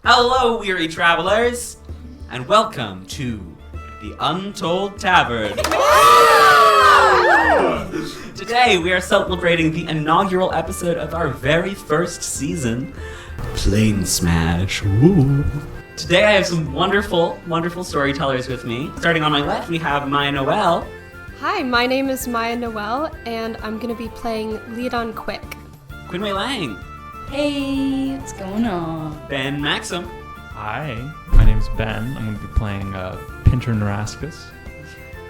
Hello, weary travelers, and welcome to the Untold Tavern. Today, we are celebrating the inaugural episode of our very first season, Planesmash. Woo. Today, I have some wonderful, wonderful storytellers with me. Starting on my left, we have Maya Noel. Hi, my name is Maya Noel, and I'm going to be playing Leodon Quick. Quinwei Lang. Hey, what's going on? Ben Maxim. Hi, my name's Ben. I'm going to be playing Pinter Narascus.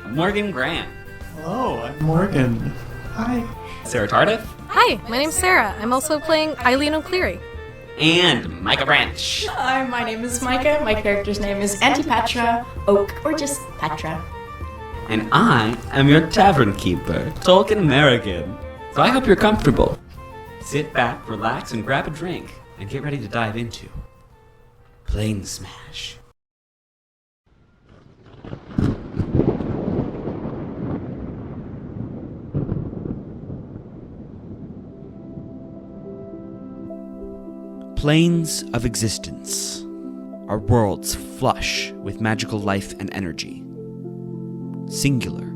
Morgan Grant. Hello, I'm Morgan. Hi. Sarah Tardif. Hi, my name's Sarah. I'm also playing Eileen O'Cleary. And Micah Branch. Hi, my name is Micah. My character's name is Antipatra, Oak, or just Patra. And I am your tavern keeper, Tolkien Merrigan. So I hope you're comfortable. Sit back, relax, and grab a drink, and get ready to dive into Planesmash. Planes of existence are worlds flush with magical life and energy. Singular,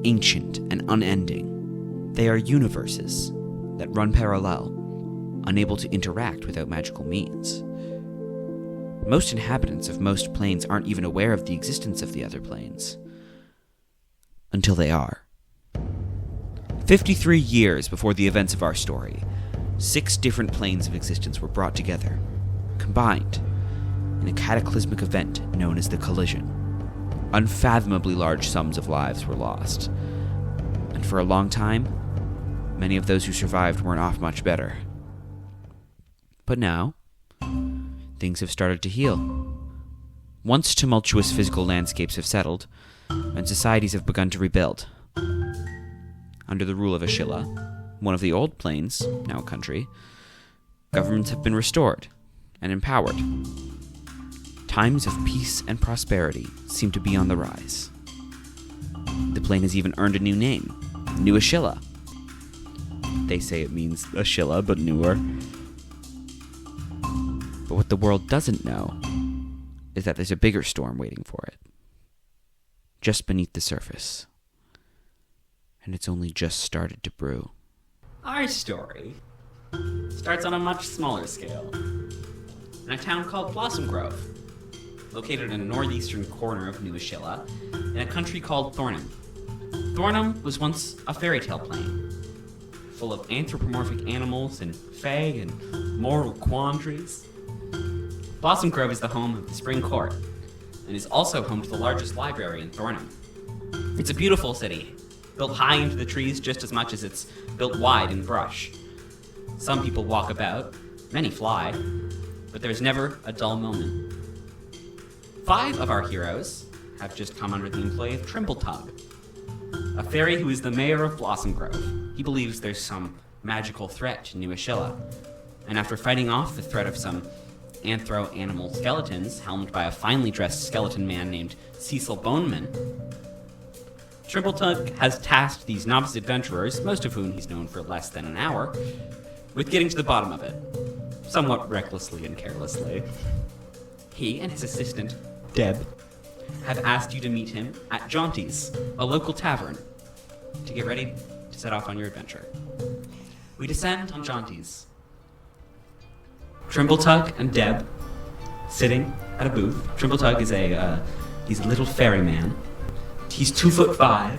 ancient, and unending, they are universes that run parallel, unable to interact without magical means. Most inhabitants of most planes aren't even aware of the existence of the other planes. Until they are. 53 years before the events of our story, 6 different planes of existence were brought together, combined, in a cataclysmic event known as the Collision. Unfathomably large sums of lives were lost, and for a long time, many of those who survived weren't off much better. But now, things have started to heal. Once tumultuous physical landscapes have settled, and societies have begun to rebuild. Under the rule of Ashilla, one of the old planes, now a country, governments have been restored and empowered. Times of peace and prosperity seem to be on the rise. The plane has even earned a new name, New Ashilla. They say it means Ashilla, but newer. But what the world doesn't know is that there's a bigger storm waiting for it. Just beneath the surface. And it's only just started to brew. Our story starts on a much smaller scale. In a town called Blossom Grove, located in the northeastern corner of New Ashilla, in a country called Thornham. Thornham was once a fairy tale plane, full of anthropomorphic animals and fae and moral quandaries. Blossom Grove is the home of the Spring Court, and is also home to the largest library in Thornham. It's a beautiful city, built high into the trees just as much as it's built wide in brush. Some people walk about, many fly, but there's never a dull moment. 5 of our heroes have just come under the employ of Trimbletug, a fairy who is the mayor of Blossom Grove. He believes there's some magical threat to New Ashilla, and after fighting off the threat of some anthro-animal skeletons helmed by a finely dressed skeleton man named Cecil Boneman, Trimbletug has tasked these novice adventurers, most of whom he's known for less than an hour, with getting to the bottom of it, somewhat recklessly and carelessly. He and his assistant, Deb, have asked you to meet him at Jaunty's, a local tavern, to get ready to set off on your adventure. We descend on Jaunty's. Trimbletug and Deb sitting at a booth. Trimbletug is he's a little ferryman. He's 2'5",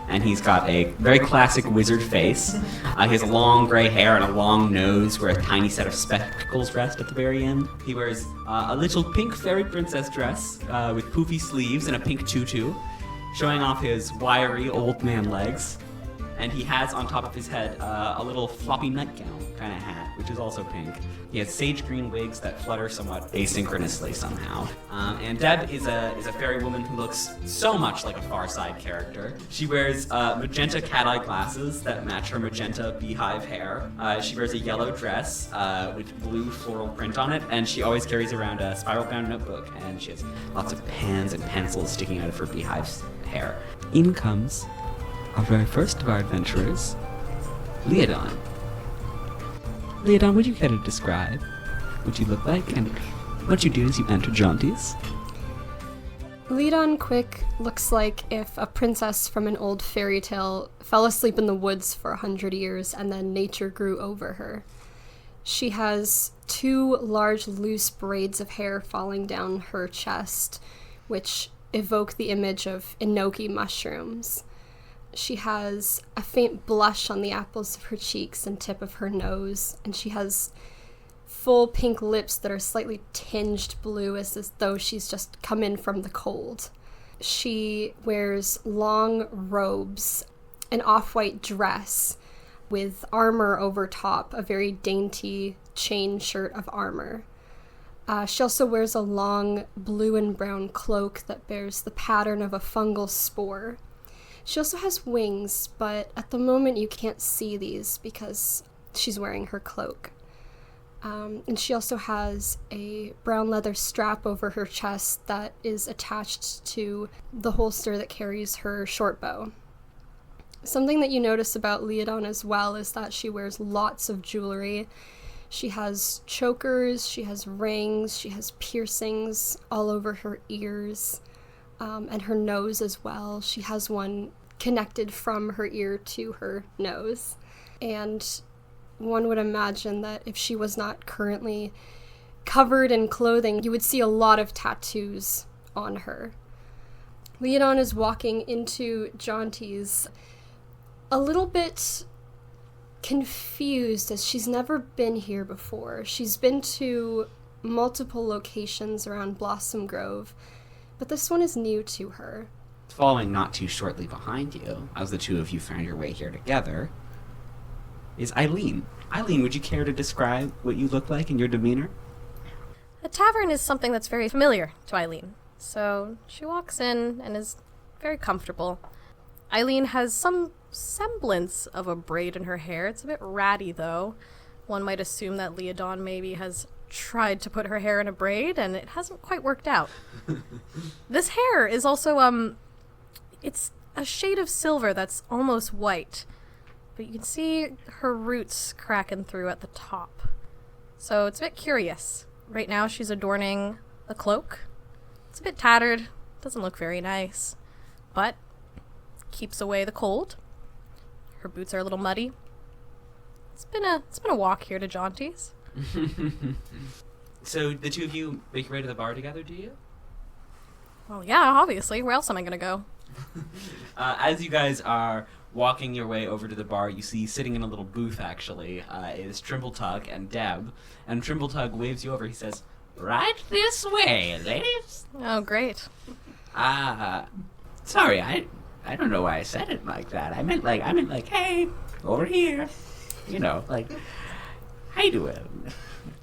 and he's got a very classic wizard face. He has long gray hair and a long nose where a tiny set of spectacles rest at the very end. He wears a little pink fairy princess dress with poofy sleeves and a pink tutu, showing off his wiry old man legs. And he has on top of his head a little floppy nightgown kind of hat, which is also pink. He has sage green wigs that flutter somewhat asynchronously somehow. And Deb is a fairy woman who looks so much like a Far Side character. She wears magenta cat-eye glasses that match her magenta beehive hair. She wears a yellow dress with blue floral print on it, and she always carries around a spiral-bound notebook, and she has lots of pens and pencils sticking out of her beehive's hair. In comes our very first of our adventurers, Leodon. Leodon, would you care to describe what you look like and What you do is you enter Jaunties. Lead-On Quick looks like if a princess from an old fairy tale fell asleep in the woods for 100 years and then nature grew over her. She has 2 large loose braids of hair falling down her chest, which evoke the image of enoki mushrooms. She has a faint blush on the apples of her cheeks and tip of her nose, and she has full pink lips that are slightly tinged blue as though she's just come in from the cold. She wears long robes, an off-white dress with armor over top, a very dainty chain shirt of armor. She also wears a long blue and brown cloak that bears the pattern of a fungal spore. She also has wings, but at the moment you can't see these because she's wearing her cloak. And she also has a brown leather strap over her chest that is attached to the holster that carries her short bow. Something that you notice about Leodon as well is that she wears lots of jewelry. She has chokers, she has rings, she has piercings all over her ears, and her nose as well. She has one connected from her ear to her nose. And one would imagine that if she was not currently covered in clothing, you would see a lot of tattoos on her. Leodon is walking into Jaunties a little bit confused as she's never been here before. She's been to multiple locations around Blossom Grove, but this one is new to her. Following not too shortly behind you, as the two of you found your way here together, is Eileen. Eileen, would you care to describe what you look like and your demeanor? A tavern is something that's very familiar to Eileen, so she walks in and is very comfortable. Eileen has some semblance of a braid in her hair. It's a bit ratty, though. One might assume that Leodon maybe has tried to put her hair in a braid, and it hasn't quite worked out. This hair is also, it's a shade of silver that's almost white, but you can see her roots cracking through at the top. So it's a bit curious. Right now she's adorning a cloak. It's a bit tattered, doesn't look very nice, but keeps away the cold. Her boots are a little muddy. It's been a walk here to Jaunties. So the two of you make your way to the bar together, do you? Well, yeah, obviously. Where else am I gonna go? As you guys are walking your way over to the bar, you see sitting in a little booth, actually, is Trimbletug and Deb. And Trimbletug waves you over. He says, "Right this way, ladies." Oh, great. Sorry, I don't know why I said it like that. I meant like, hey, over here. You know, like, how you doing?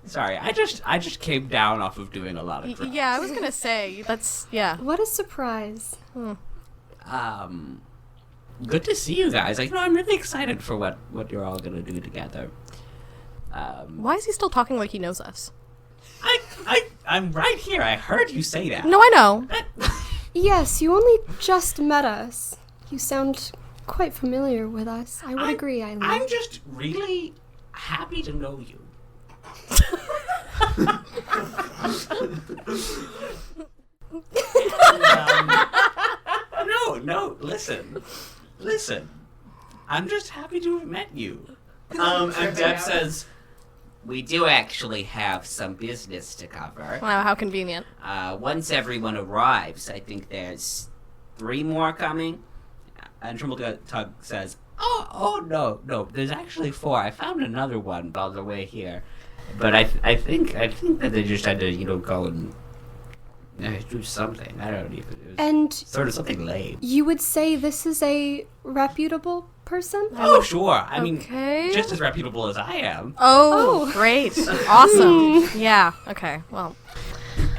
Sorry, I just came down off of doing a lot of drugs. Yeah, I was gonna say, yeah. What a surprise. Good to see you guys. Like, I'm really excited for what you're all gonna do together. Why is he still talking like he knows us? I'm right here. I heard you say that. No, I know. Yes, you only just met us. You sound quite familiar with us. I would agree, Eileen. I'm just really happy to know you. No, listen. I'm just happy to have met you. And Deb says, we do actually have some business to cover. Wow, how convenient. Once everyone arrives, I think there's 3 more coming. And Trimbletug says, oh, no, there's actually 4. I found another one on the way here. But I think that they just had to, go and do something. I don't even. It was and sort of something lame. You would say this is a reputable person? Oh, sure. I mean, Okay. just as reputable as I am. Oh, great. Awesome. Yeah, okay, well.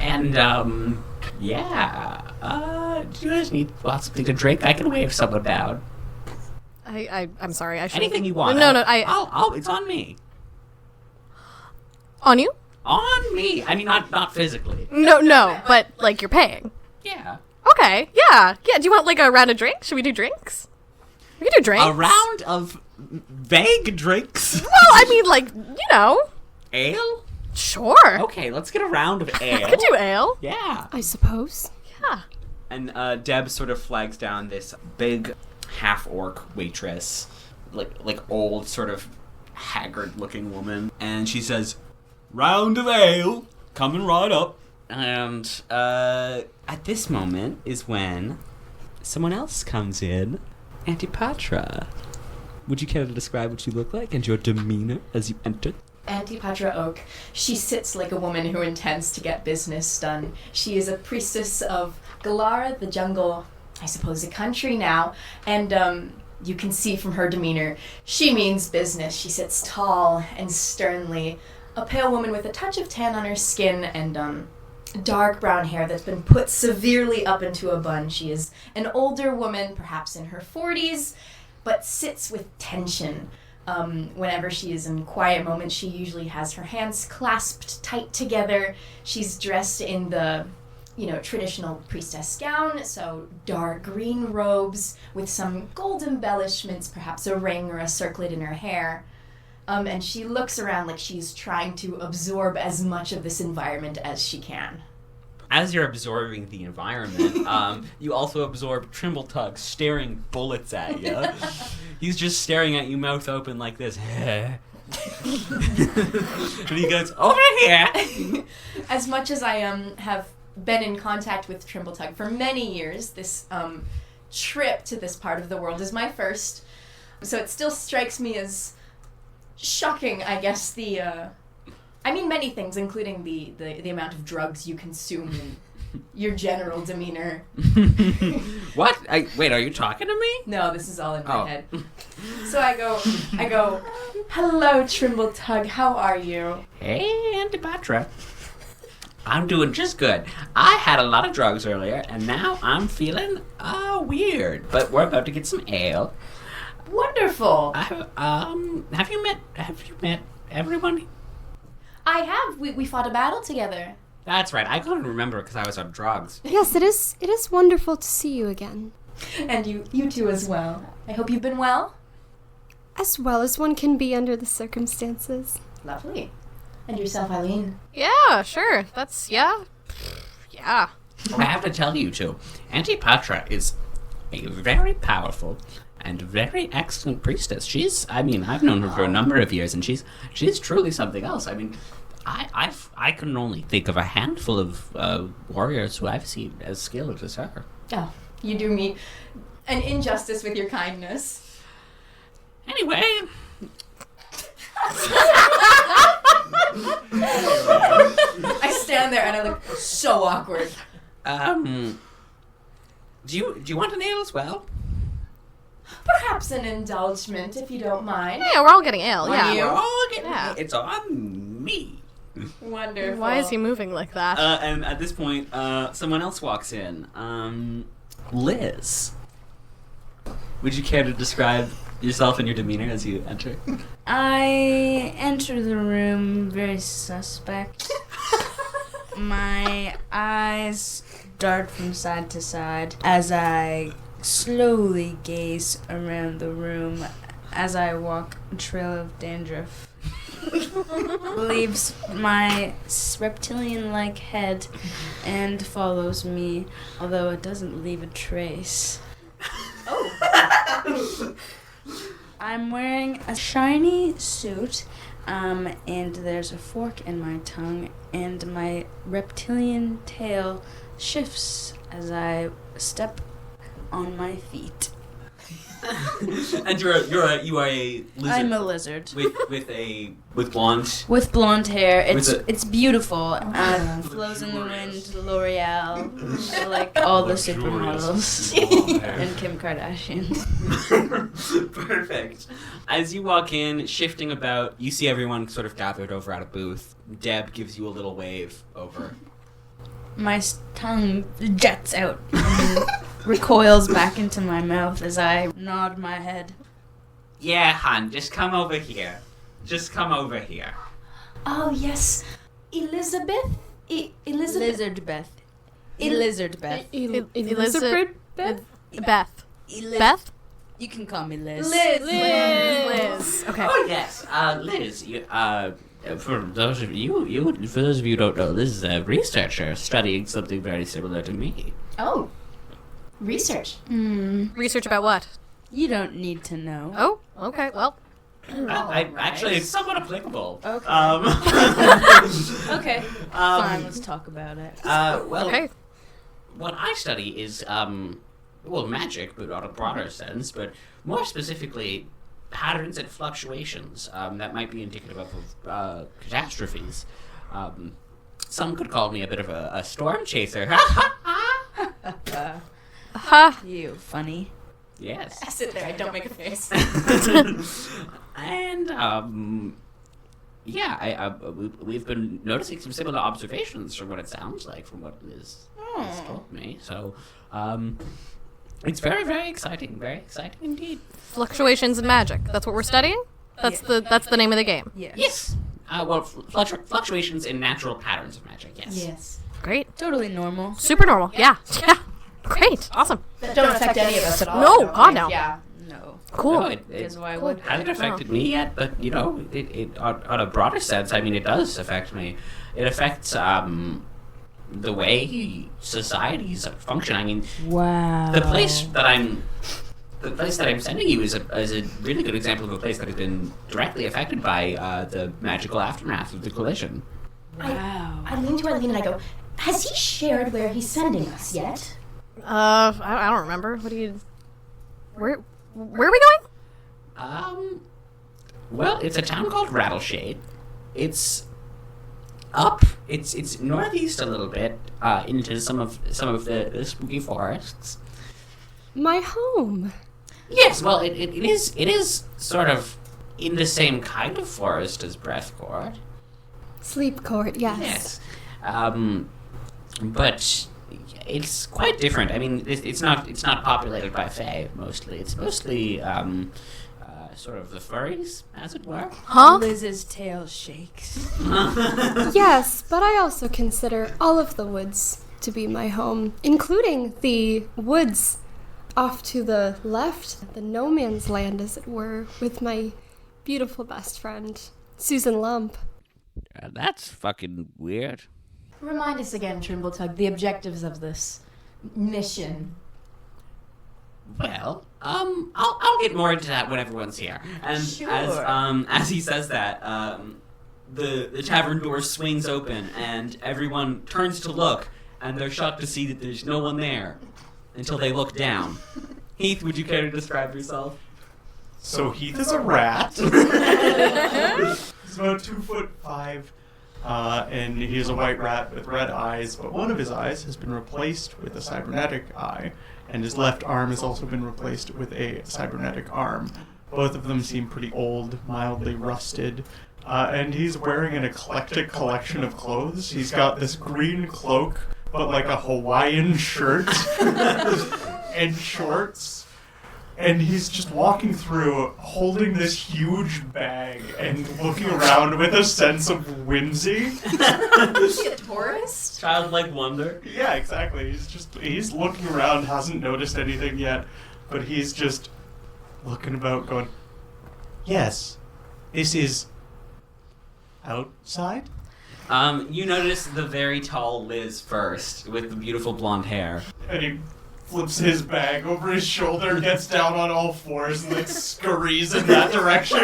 And, yeah. Do you guys need something to drink? I can wave someone down. I'm sorry, I should. Anything you want. No, it's on me. On you? On me. I mean, not physically. No, but, like, you're paying. Yeah. Okay, yeah. Yeah, do you want, like, a round of drinks? Should we do drinks? We can do drinks. A round of vague drinks. Well, I mean, like, Ale? Sure. Okay, let's get a round of ale. Could do ale. Yeah. I suppose. Yeah. And Deb sort of flags down this big half-orc waitress, like old, sort of haggard-looking woman, and she says, "Round of ale, coming right up." And at this moment is when someone else comes in. Antipatra. Would you care to describe what you look like and your demeanor as you entered? Antipatra Oak. She sits like a woman who intends to get business done. She is a priestess of Galara, the jungle, I suppose a country now, and you can see from her demeanor, she means business. She sits tall and sternly, a pale woman with a touch of tan on her skin and dark brown hair that's been put severely up into a bun. She is an older woman, perhaps in her 40s, but sits with tension. Whenever she is in quiet moments, she usually has her hands clasped tight together. She's dressed in the, traditional priestess gown, so dark green robes with some gold embellishments, perhaps a ring or a circlet in her hair. And she looks around like she's trying to absorb as much of this environment as she can. As you're absorbing the environment, you also absorb Trimbletug staring bullets at you. He's just staring at you, mouth open like this. And he goes, "Over here!" As much as I have been in contact with Trimbletug for many years, this trip to this part of the world is my first. So it still strikes me as shocking, I guess, many things, including the amount of drugs you consume and your general demeanor. What? Wait, are you talking to me? No, this is all in my head. So I go, "Hello, Trimbletug, how are you?" "Hey, Antipatra. I'm doing just good. I had a lot of drugs earlier, and now I'm feeling weird. But we're about to get some ale." Wonderful. Have you met everyone? I have. We fought a battle together. That's right. I couldn't remember because I was on drugs. Yes, it is wonderful to see you again. And you too as well. I hope you've been well. As well as one can be under the circumstances. Lovely. And yourself, Eileen? Yeah, sure. That's, yeah. Yeah. I have to tell you, too, Antipatra is a very powerful and very excellent priestess. I've known her for a number of years, and she's truly something else. I can only think of a handful of warriors who I've seen as skilled as her. Oh, you do me an injustice with your kindness. Anyway. I stand there and I look so awkward. Do you want an ale as well? Perhaps an indulgement, if you don't mind. Yeah, we're all getting ale, yeah. We're all getting Yeah. It's on me. Wonderful. Why is he moving like that? And at this point, someone else walks in. Liz. Would you care to describe yourself and your demeanor as you enter? I enter the room very suspect. My eyes dart from side to side as I slowly gaze around the room as I walk a trail of dandruff. Leaves my reptilian-like head and follows me, although it doesn't leave a trace. Oh. I'm wearing a shiny suit, and there's a fork in my tongue, and my reptilian tail shifts as I step on my feet. And you are a lizard. I'm a lizard. With blonde. With blonde hair. With It's beautiful. Flows in the wind, L'Oreal, like all the supermodels. And Kim Kardashian. Perfect. As you walk in, shifting about, you see everyone sort of gathered over at a booth. Deb gives you a little wave over. My tongue jets out and recoils back into my mouth as I nod my head. Yeah, hon, just come over here. Just come over here. Oh, yes. Elizabeth? Elizabeth? Lizard Beth. Lizard Beth. Elizabeth? Beth. Beth? You can call me Liz. Liz. Liz. Okay. Oh, yes. Liz, For those of you who don't know, this is a researcher studying something very similar to me. Oh, research. Research about what? You don't need to know. Oh, okay, well. Actually, it's somewhat applicable. Okay. Okay. Um, Fine, let's talk about it. Well, Okay. what I study is, well, magic, but on a broader sense, but more specifically, patterns and fluctuations that might be indicative of catastrophes. Some could call me a bit of a storm chaser. Ha! You funny. Yes. I sit there. I don't make a face. And, yeah, we've been noticing some similar observations from what it sounds like, from what Liz has told me. So, it's very, very exciting indeed. Fluctuations in magic. That's what we're studying? That's the name of the game. Yes. Yes. Well, fluctuations in natural patterns of magic, yes. Yes. Great. Totally normal. Super normal. Yeah. Yeah. Great. Awesome. That don't affect any of us at all. No, God, no. Yeah. No. Cool. No, Because it why would? hasn't affected me yet, but, you know, it on a broader sense, I mean, it does affect me. It affects, the way societies function. I mean, Wow. the place that I'm sending you is a really good example of a place that has been directly affected by the magical aftermath of the collision. Wow. I lean to Eileen and I go, has he shared where he's sending us yet? I don't remember. What do you... Where are we going? Well, it's a town called Rattleshade. It's it's northeast a little bit into some of the spooky forests. My home. Yes, well, it is sort of in the same kind of forest as Breathcourt. Sleep court, yes. Yes, but it's quite different. I mean, it's not populated by fae mostly. It's mostly sort of the furries, as it were. Huh? Liz's tail shakes. Yes, but I also consider all of the woods to be my home, including the woods off to the left, the no man's land, as it were, with my beautiful best friend, Susan Lump. That's fucking weird. Remind us again, Trimbletug, the objectives of this mission. Well, I'll get more into that when everyone's here. And Sure. as he says that, the tavern door swings open and everyone turns to look, and they're shocked to see that there's no one there until they look down. Heath, would you care to describe yourself? So Heath is a rat. He's about 2'5", and he is a white rat with red eyes, but one of his eyes has been replaced with a cybernetic eye, and his left arm has also been replaced with a cybernetic arm. Both of them seem pretty old, mildly rusted, and he's wearing an eclectic collection of clothes. He's got this green cloak, but like a Hawaiian shirt and shorts. And he's just walking through, holding this huge bag and looking around with a sense of whimsy. Is he a tourist? Childlike wonder. Yeah, exactly. He's looking around, hasn't noticed anything yet, but he's just looking about going, yes, this is outside? You notice the very tall Liz first, with the beautiful blonde hair. And he flips his bag over his shoulder, gets down on all fours, and like scurries in that direction.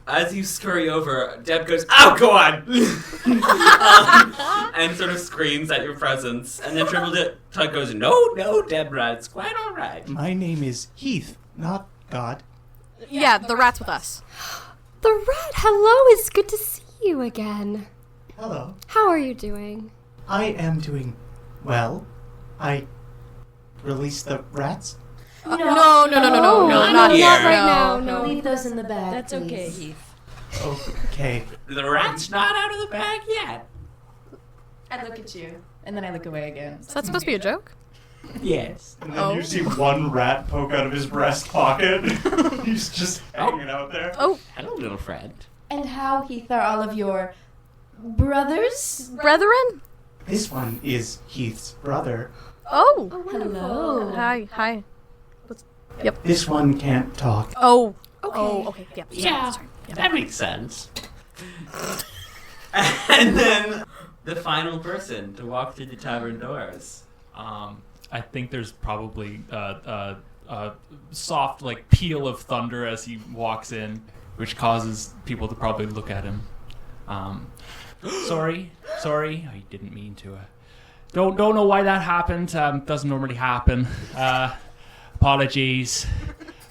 As you scurry over, Deb goes, "Oh, go on!" and sort of screams at your presence. And then Trimbletug goes, No, Deborah, it's quite all right. My name is Heath, not God. Yeah, the rat's with us. The rat, hello, it's good to see you again. Hello. How are you doing? I am doing well. I released the rats. No, No, not here. not right No, now, no. Leave those in the bag, That's please. okay, Heath. Okay. The rat's not out of the bag yet. I look at you, and then I look away again. Is that supposed to be a joke? Yes. And then you see one rat poke out of his breast pocket. He's just hanging out there. Oh, Hello, little friend. And how, Heath, are all of your brothers? brethren? This one is Heath's brother. Oh. Hello. Hi. This one can't talk. Oh, Okay. Oh, okay. Yeah. Yeah, Sorry. Yeah. that makes sense. And then the final person to walk through the tavern doors. I think there's probably a soft like peal of thunder as he walks in, which causes people to probably look at him. Sorry, I didn't mean to. Don't know why that happened. Doesn't normally happen. Apologies.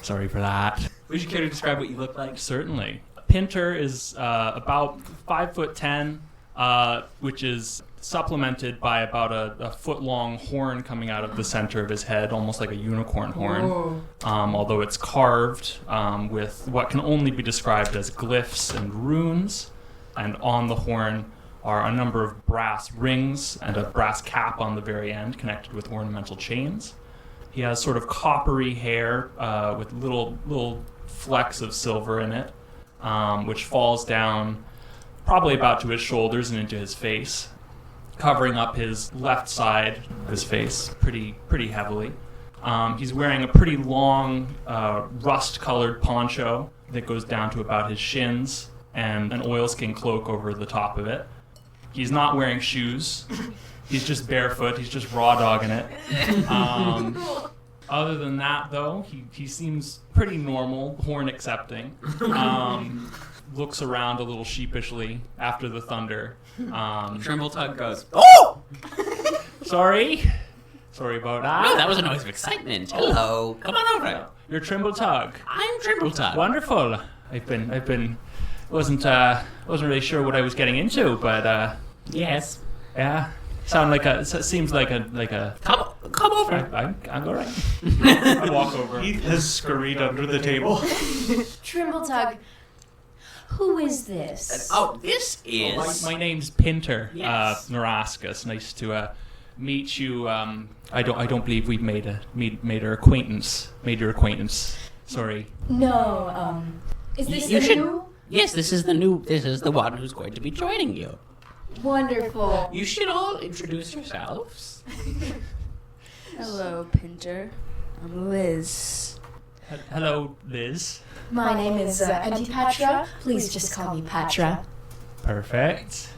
Sorry for that. Would you care to describe what you look like? Certainly. Pinter is about 5'10", which is supplemented by about a foot-long horn coming out of the center of his head, almost like a unicorn horn. Although it's carved with what can only be described as glyphs and runes. And on the horn are a number of brass rings and a brass cap on the very end connected with ornamental chains. He has sort of coppery hair with little flecks of silver in it, which falls down probably about to his shoulders and into his face, covering up his left side of his face pretty heavily. He's wearing a pretty long rust-colored poncho that goes down to about his shins and an oilskin cloak over the top of it. He's not wearing shoes. He's just barefoot. He's just raw dogging it. Other than that, though, he seems pretty normal, horn accepting. Looks around a little sheepishly after the thunder. Trimbletug goes, "Oh! Sorry about that. No, that was a noise of excitement. Hello. Come on over. You're Trimbletug. I'm Trimbletug. Wonderful. Wasn't really sure what I was getting into, but Yes. yeah, seems like a. Come over. I'm all right. I walk over. Heath has scurried under the table. Trimbletug, who is this? This is... My name's Pinter. Yes. Narascus. Nice to meet you. I don't believe we've made your acquaintance. Sorry. No, is this You the should- new? Yes, this is the one who's going to be joining you. Wonderful. You should all introduce yourselves. Hello, Pinter. I'm Liz. Hello, Liz. My name is Antipatra. Please just call me Patra. Perfect.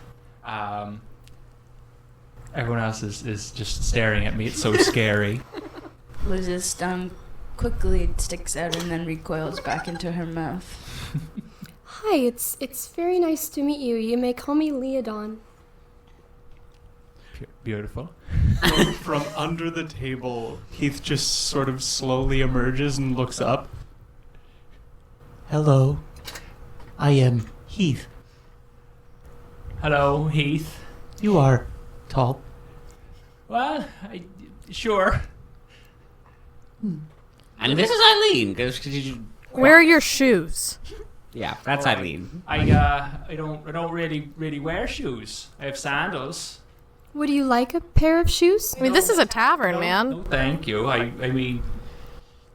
Everyone else is just staring at me. It's so scary. Liz's tongue quickly sticks out and then recoils back into her mouth. Hi, it's very nice to meet you. You may call me Leodon. Beautiful. From under the table, Heath just sort of slowly emerges and looks up. Hello, I am Heath. Hello, Heath. You are tall. Well, sure. And this is Eileen. Where are your shoes? Yeah, that's Eileen. I don't really wear shoes. I have sandals. Would you like a pair of shoes? I mean, this is a tavern, man. No, thank you. I mean,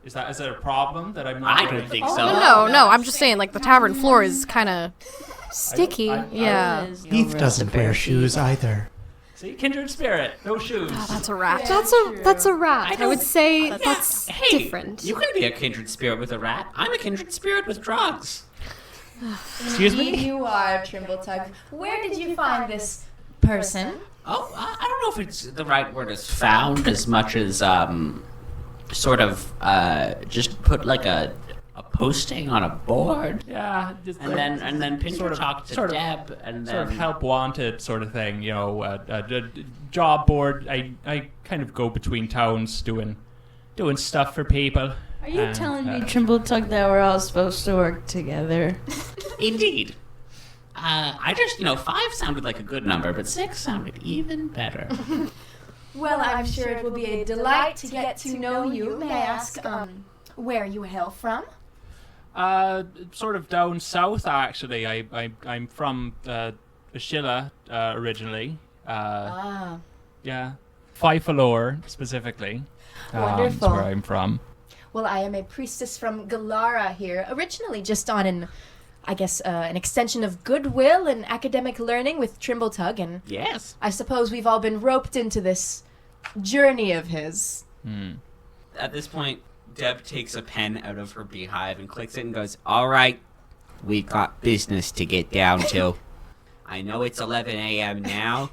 is that a problem that I'm not? I don't think so. No. I'm just saying, like, the tavern floor is kind of Sticky. yeah. Heath doesn't wear shoes either. See, kindred spirit, no shoes. That's a rat. That's a rat. I would say that's Hey, different. you can be a kindred spirit with a rat. I'm a kindred spirit with drugs. Excuse me? You are Trimbletug. Where did you find this person? Oh, I don't know if it's the right word as found as much as sort of just put like a posting on a board. Yeah, And then Pinter talked to Deb and then sort of help wanted sort of thing, you know, a job board. I kind of go between towns doing stuff for people. Are you telling me, Trimbletug, that we're all supposed to work together? Indeed. I just, 5 sounded like a good number, but 6 sounded even better. Well, I'm sure it will be a delight to get to know you. May I ask, where you hail from? Sort of down south, actually. I'm from Ashilla originally. Yeah, Fyfalor specifically. Wonderful. That's where I'm from. Well, I am a priestess from Galara here, originally just on an extension of goodwill and academic learning with Trimbletug, and Yes. I suppose we've all been roped into this journey of his. At this point, Deb takes a pen out of her beehive and clicks it and goes, "All right, we've got business to get down to. I know it's 11 a.m. now,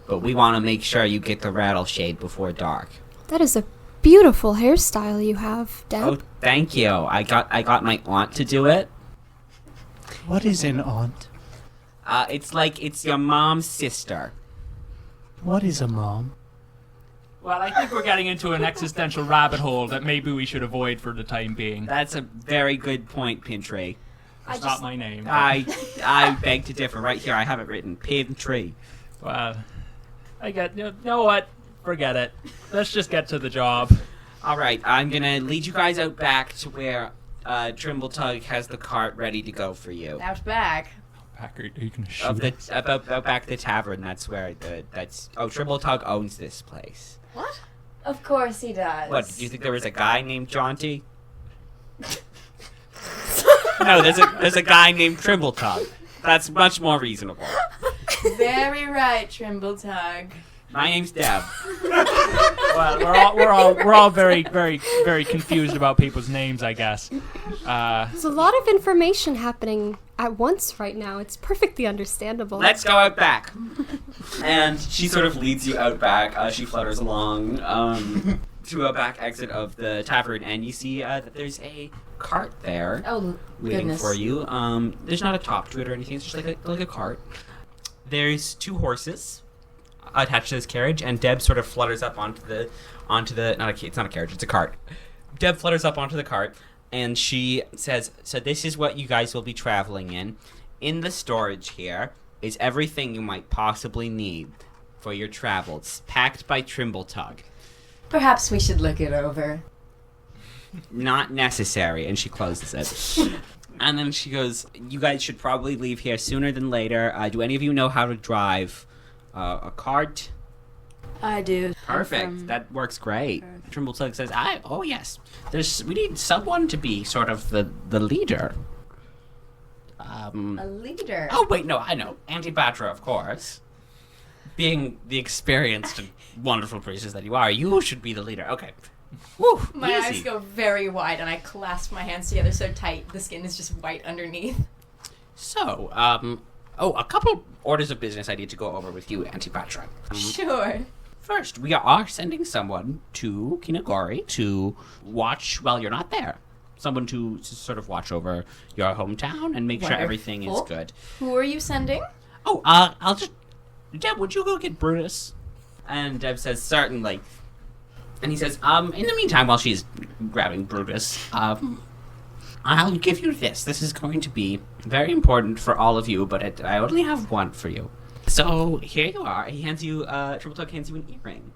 but we want to make sure you get the rattle shade before dark." That is a beautiful hairstyle you have, Deb. Oh, thank you. I got my aunt to do it. What is an aunt? It's your mom's sister. What is a mom? Well, I think we're getting into an existential rabbit hole that maybe we should avoid for the time being. That's a very good point, Pintry. That's not my name. I beg to differ. Right here, I have it written. Pintry. Well, you know what? Forget it. Let's just get to the job. All right, I'm gonna lead you guys out back to where Trimbletug has the cart ready to go for you. Out back. Packer, are you gonna shoot Of him? about back to the tavern. That's where Trimbletug owns this place. What? Of course he does. What? Did you think there was a guy named Jaunty? No, there's a guy named Trimbletug. That's much more reasonable. Very right, Trimbletug. My name's Deb. Well, we're all very, very, very confused about people's names, I guess. There's a lot of information happening at once right now. It's perfectly understandable. Let's go out back. And she sort of leads you out back. She flutters along to a back exit of the tavern, and you see that there's a cart there Oh, waiting goodness. for you. There's not a top to it or anything. It's just like a cart. There's 2 horses attached to this carriage, and Deb sort of flutters up onto the it's not a carriage, it's a cart. Deb flutters up onto the cart, and she says, "So this is what you guys will be traveling in. In the storage here is everything you might possibly need for your travels, packed by Trimbletug. Perhaps we should look it over. Not necessary." And she closes it. And then she goes, "You guys should probably leave here sooner than later. Do any of you know how to drive a cart?" I do. Perfect. That works great. Trimbletug says, "Oh yes. We need someone to be sort of the leader." A leader. Oh wait, no, I know. Auntie Batra, of course. Being the experienced and wonderful priestess that you are, you should be the leader. Okay. Woo, My easy. eyes go very wide, and I clasp my hands together so tight the skin is just white underneath. So, a couple orders of business I need to go over with you, Auntie Batra. Sure. First, we are sending someone to Kinagori to watch while you're not there. Someone to sort of watch over your hometown and make sure everything is Wonderful. good. Who are you sending? Oh, Deb, would you go get Brutus? And Deb says, "Certainly." And he says, in the meantime, while she's grabbing Brutus, I'll give you this. This is going to be very important for all of you, but I only have one for you. So, here you are. He hands you, Trimbletug hands you an earring.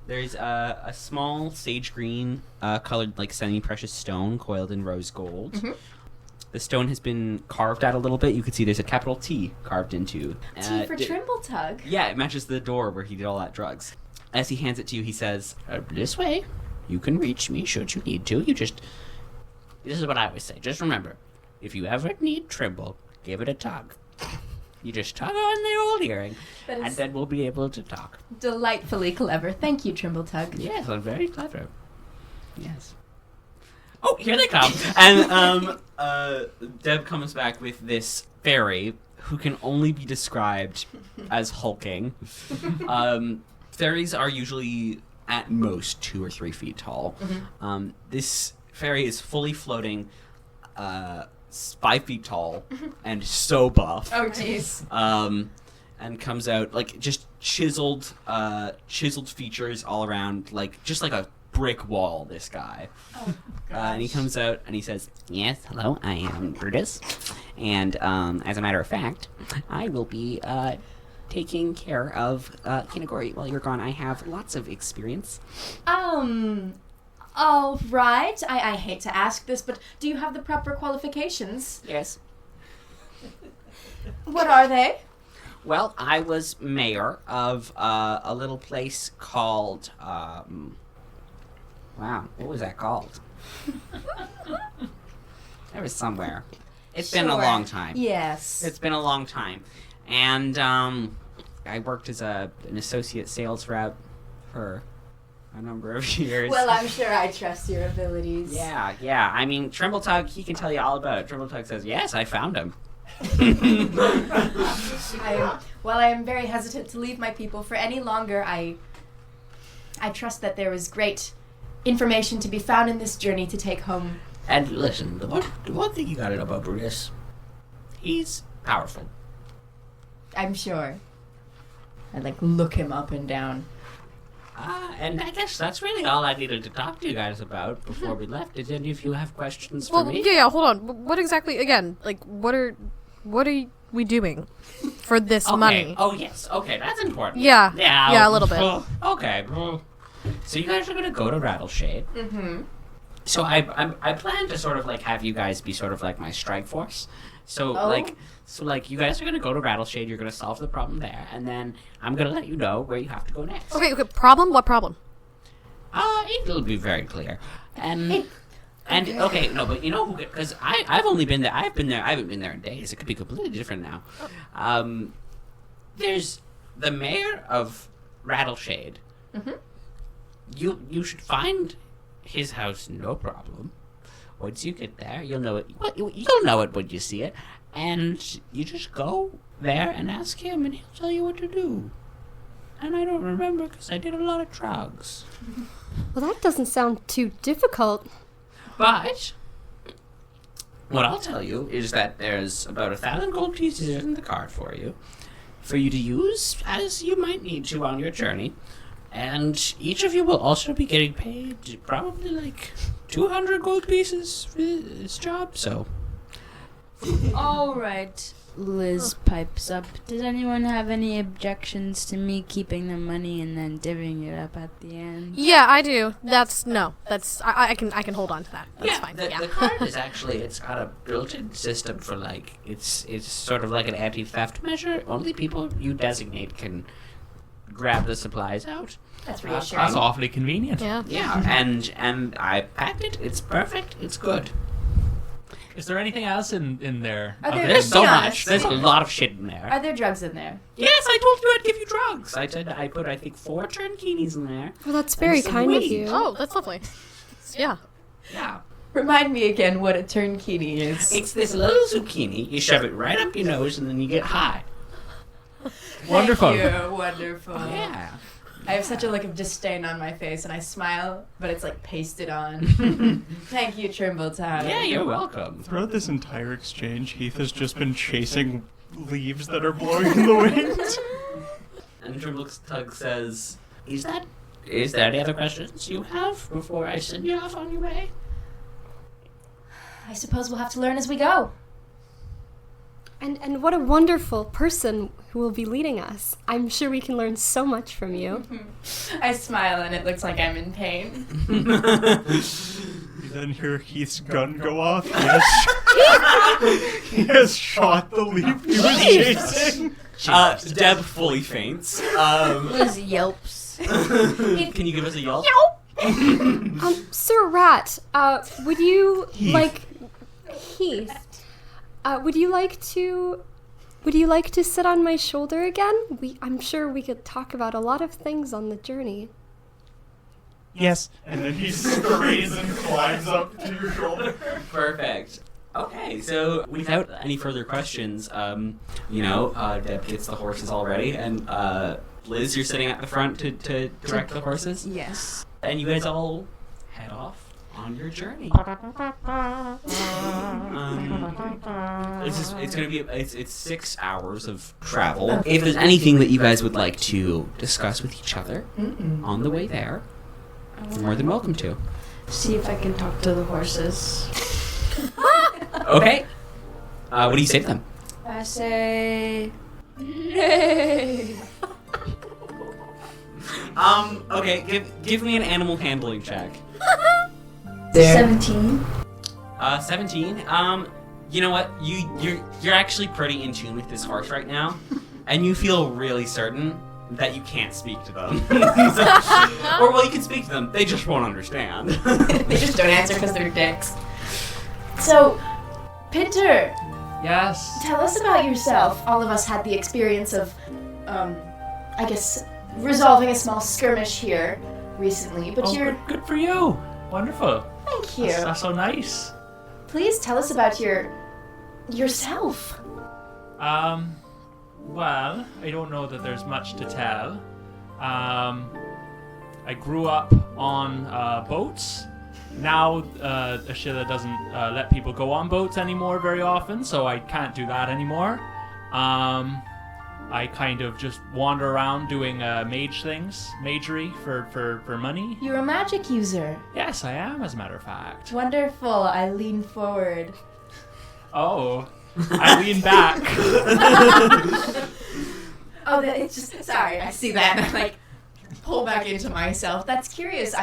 There's a small sage green colored, like, semi-precious stone coiled in rose gold. Mm-hmm. The stone has been carved out a little bit. You can see there's a capital T carved into. T for Trimbletug. Yeah, it matches the door where he did all that drugs. As he hands it to you, he says, "This way. You can reach me should you need to. This is what I always say. Just remember, if you ever need Trimble, give it a tug. You just tug on the old earring, That and is then we'll be able to talk." delightfully clever. Thank you, Trimbletug. Yes, I'm very clever. Yes. Oh, here they come. And Deb comes back with this fairy who can only be described as hulking. Fairies are usually at most 2 or 3 feet tall. Mm-hmm. This fairy is fully floating, 5 feet tall, and so buff. Oh, jeez. And comes out like just chiseled features all around, like just like a brick wall. This guy, and he comes out and he says, "Yes, hello, I am Brutus, and as a matter of fact, I will be taking care of Kinagori while you're gone. I have lots of experience." All right. I hate to ask this, but do you have the proper qualifications? Yes. What are they? Well, I was mayor of a little place called, wow, what was that called? There was somewhere. It's been a Sure. long time. Yes. It's been a long time. And I worked as an associate sales rep for a number of years. Well, I'm sure I trust your abilities. Yeah. I mean, Trimbletug, he can tell you all about it. Trimbletug says, yes, I found him. I am very hesitant to leave my people for any longer. I trust that there is great information to be found in this journey to take home. And listen, the one thing you gotta know about Brutus, he's powerful. I'm sure. I look him up and down. And I guess that's really all I needed to talk to you guys about before we left. Did any of you have questions for Well, me? yeah, hold on. What exactly, again, what are we doing for this money? Oh, yes. Okay, that's important. Yeah. Yeah. Yeah, a little bit. Okay. So you guys are gonna go to Rattleshade. Mm-hmm. So I plan to sort of have you guys be sort of like my strike force. So you guys are gonna go to Rattleshade. You're gonna solve the problem there, and then I'm gonna let you know where you have to go next. Okay. Problem? What problem? It'll be very clear. And okay, no, but you know, because I've only been there. I haven't been there in days. It could be completely different now. There's the mayor of Rattleshade. Mm-hmm. You should find his house, no problem. Once you get there, you'll know it. You'll know it when you see it, and you just go there and ask him, and he'll tell you what to do. And I don't remember because I did a lot of drugs. Well, that doesn't sound too difficult. But what I'll tell you is that there's about 1,000 gold pieces in the card for you to use as you might need to on your journey. And each of you will also be getting paid probably 200 gold pieces for this job, so. All right, Liz pipes up. Does anyone have any objections to me keeping the money and then divvying it up at the end? Yeah, I do. I can hold on to that. That's fine. The card is actually, it's got a built-in system for it's sort of like an anti-theft measure. Only people you designate can grab the supplies out. That's reassuring. That's awfully convenient. Yeah. Yeah, and I packed it. It's perfect. It's good. Is there anything else in there? Are there- There's so be much. honest. There's a lot of shit in there. Are there drugs in there? Yes, I told you I'd give you drugs. I said I put, I think, 4 turnkeys in there. Well, that's very some kind of weed. you. Oh, that's lovely. Yeah. Yeah. Remind me again what a turnkey is. It's this little zucchini. You shove it right up your nose, and then you get high. Wonderful. Thank you. Wonderful. Yeah. I have such a look of disdain on my face, and I smile, but it's pasted on. Thank you, Trimbletown. Yeah, you're welcome. Throughout this entire exchange, Heath has just been chasing leaves that are blowing in the wind. And Trimbletown says, Is there any other questions you have before I send you off on your way? I suppose we'll have to learn as we go. And what a wonderful person who will be leading us. I'm sure we can learn so much from you. I smile, and it looks like I'm in pain. You then hear Heath's gun go off. He has shot the leaf he was chasing. Deb fully faints. Liz yelps. Can you give us a yelp? Sir Rat, would you Heath. Heath? Would you like to sit on my shoulder again? I'm sure we could talk about a lot of things on the journey. Yes. And then he scurries and climbs up to your shoulder. Perfect. Okay, so without any further questions, Deb gets the horses all ready, and Liz, you're sitting at the front to direct the horses, Yes. and you guys all head off on your journey. It's 6 hours of travel. If there's anything that you guys would like to discuss with each other on the way there, you're more than welcome to. See if I can talk to the horses. Okay. What do you say to them? I say... Nay. Okay, give me an animal handling check. 17. 17. You know what? You're actually pretty in tune with this horse right now, and you feel really certain that you can't speak to them. Or well, you can speak to them. They just won't understand. They just don't answer because they're dicks. So, Pinter, Yes. tell us about yourself. All of us had the experience of, resolving a small skirmish here. recently, but Oh, you're... good for you. Wonderful. Thank you. That's so nice. Please tell us about yourself. Well, I don't know that there's much to tell. I grew up on boats. Now, Ashila doesn't let people go on boats anymore very often, so I can't do that anymore. I kind of just wander around doing mage things, magery for money. You're a magic user. Yes, I am, as a matter of fact. Wonderful. I lean forward. Oh, I lean back. Oh, it's just... Sorry, I see that. And I, pull back into myself. That's curious.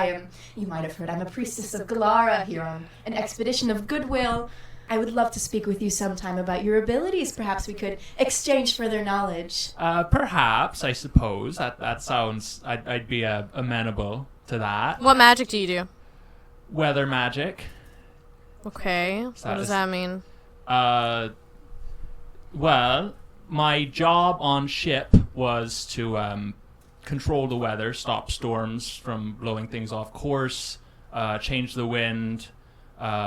You might have heard, I'm a priestess of Galara here on an expedition of goodwill. I would love to speak with you sometime about your abilities. Perhaps we could exchange further knowledge. Perhaps, I suppose. That sounds... I'd be amenable to that. What magic do you do? Weather magic. Okay. What does that mean? Well, my job on ship was to control the weather, stop storms from blowing things off course, change the wind,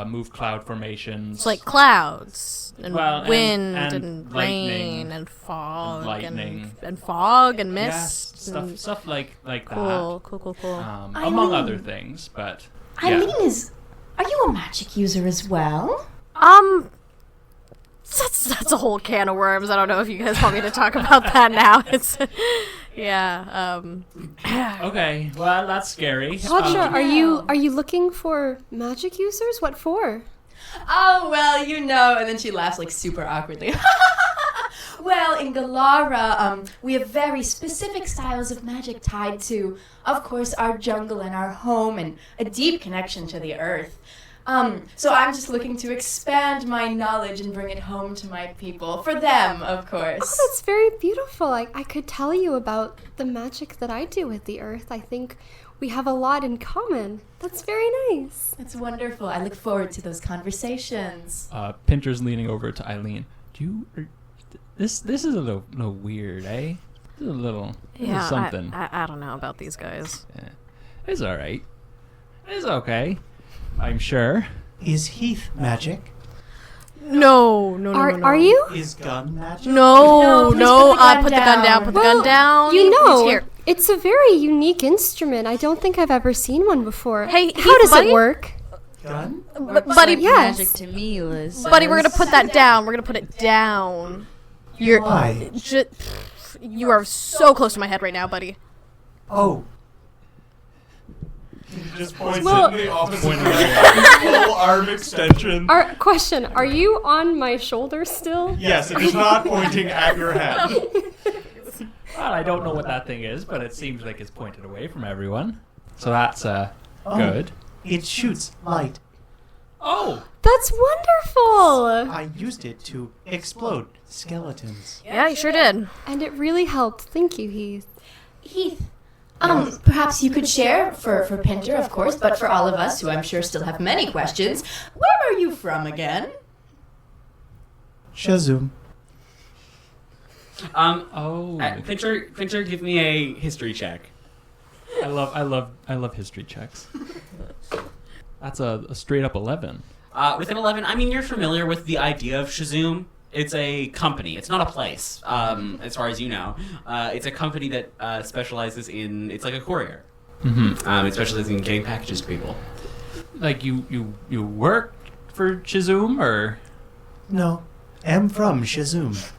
move cloud formations. It's like clouds and wind and rain and fog and lightning and fog and mist. Yes, stuff like cool, that. Cool. Among other things, but yeah. Eileen are you a magic user as well? That's a whole can of worms. I don't know if you guys want me to talk about that now. It's Okay, well, that's scary. Podra, are you looking for magic users? What for? Oh, well, and then she laughs like super awkwardly. Well, in Galara, we have very specific styles of magic tied to, of course, our jungle and our home and a deep connection to the earth. So I'm just looking to expand my knowledge and bring it home to my people. For them, of course. Oh, that's very beautiful. I could tell you about the magic that I do with the earth. I think we have a lot in common. That's very nice. That's wonderful. I look forward to those conversations. Pinter's leaning over to Eileen. This is a little weird, eh? This is a little something. I don't know about these guys. Yeah. It's all right. It's okay. I'm sure. Is Heath magic? No. Are you? Is gun magic? No. Put the gun down. Put the gun Well, down. You know, He's here. it's a very unique instrument. I don't think I've ever seen one before. Hey, how does buddy? it work? Gun? Buddy, yes. Magic to me, Liz. Buddy, we're gonna put that down. We're gonna put it down. Why? You are so close to my head right now, buddy. Oh, He just points Well- in the opposite direction. Full arm extension. Question, are you on my shoulder still? Yes, it is not pointing at your head. Well, I don't know what that thing is, but it seems like it's pointed away from everyone. So that's good. it shoots light. Oh! That's wonderful! I used it to explode skeletons. Yeah, you sure did. And it really helped. Thank you, Heath. Heath, perhaps you could share, for Pinter, of course, but for all of us, who I'm sure still have many questions, where are you from again? Shazoom. Pinter, give me a history check. I love history checks. That's a straight up 11. With an 11, I mean, you're familiar with the idea of Shazoom. It's a company. It's not a place, as far as you know. It's a company that specializes in... It's like a courier. Mm-hmm. It specializes in getting packages to people. Like, you work for Chizoom, or... No, am from Shazoom.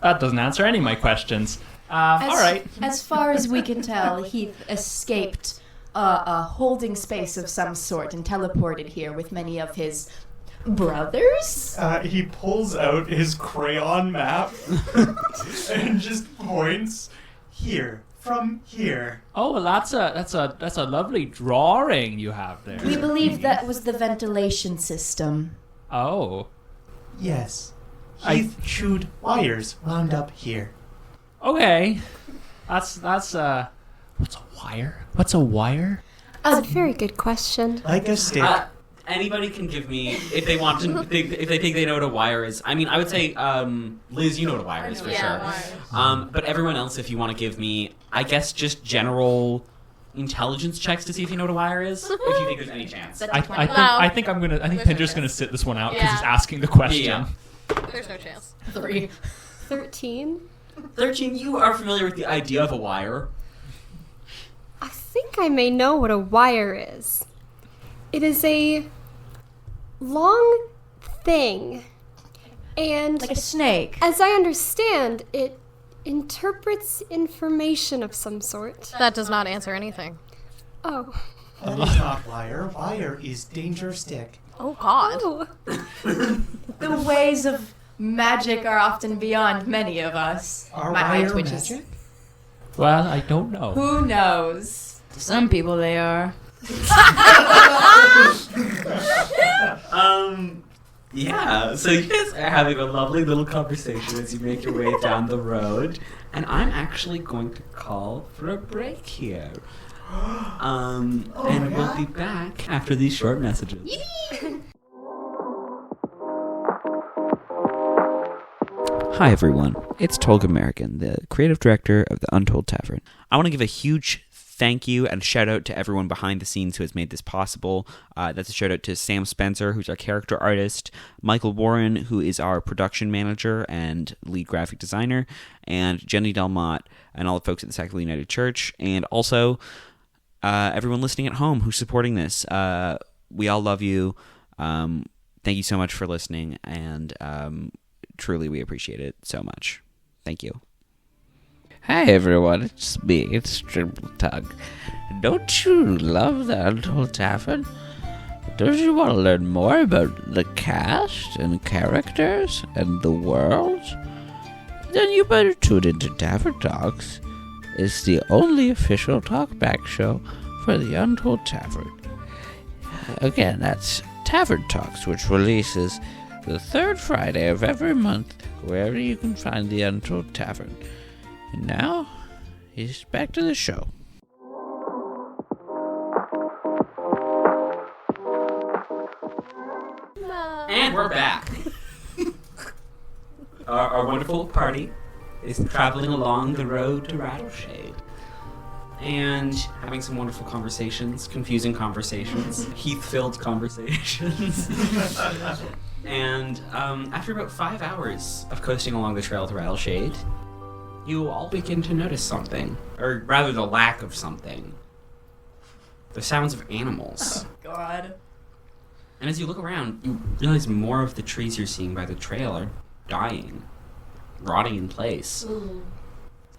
That doesn't answer any of my questions. All right. As far as we can tell, Heath escaped a holding space of some sort and teleported here with many of his brothers? He pulls out his crayon map and just points here, from here. Oh, well, that's a lovely drawing you have there. We believe that was the ventilation system. Oh. Yes. Heath chewed wires wound up here. Okay. That's what's a wire? What's a wire? That's a very good question. Like a stick. Anybody can give me, if they want to, if they think they know what a wire is. I mean, I would say, Liz, you know what a wire is for sure. But everyone else, if you want to give me, I guess, just general intelligence checks to see if you know what a wire is? If you think there's any chance. That's I 20. think No. I think I'm gonna. I think There's no Pinter's gonna chance. sit this one out because Yeah. he's asking the question. Yeah. There's no chance. 3. 13. 13, you are familiar with the idea of a wire. I think I may know what a wire is. It is a long thing, and Like a snake. as I understand, it interprets information of some sort. That does not answer anything. Oh. That is not wire. Wire is danger stick. Oh God. Oh. The ways of magic are often beyond many of us. Are My eye wire twitches. magic? Well, I don't know. Who knows? To some people, they are. Yeah, so you guys are having a lovely little conversation as you make your way down the road, and I'm actually going to call for a break here. And we'll be back after these short messages. Hi everyone, it's Tolga American, the creative director of the Untold Tavern. I want to give a huge thank you and shout out to everyone behind the scenes who has made this possible. That's a shout out to Sam Spencer, who's our character artist, Michael Warren, who is our production manager and lead graphic designer, and Jenny Delmott and all the folks at the Sacramento United Church, and also everyone listening at home who's supporting this. We all love you. Thank you so much for listening, and truly we appreciate it so much. Thank you. Hi everyone, it's me, it's Triple Tongue. Don't you love the Untold Tavern? Don't you want to learn more about the cast and characters and the world? Then you better tune into Tavern Talks. It's the only official talkback show for the Untold Tavern. Again, that's Tavern Talks, which releases the third Friday of every month, wherever you can find the Untold Tavern. And now, he's back to the show. And we're back. Our wonderful party is traveling along the road to Rattleshade. And having some wonderful conversations, confusing conversations, Heath-filled conversations. And after about 5 hours of coasting along the trail to Rattleshade, you all begin to notice something. Or rather, the lack of something. The sounds of animals. Oh, God. And as you look around, you realize more of the trees you're seeing by the trail are dying, rotting in place.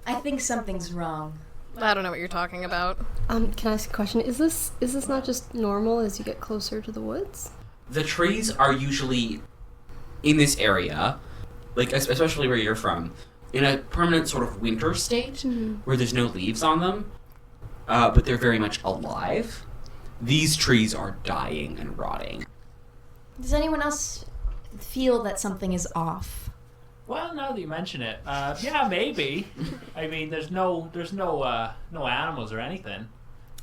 I think something's wrong. I don't know what you're talking about. Can I ask a question? Is this not just normal as you get closer to the woods? The trees are usually in this area, like especially where you're from, in a permanent sort of winter state where there's no leaves on them, but they're very much alive. These trees are dying and rotting. Does anyone else feel that something is off? Well, now that you mention it, yeah, maybe. I mean, there's no animals or anything.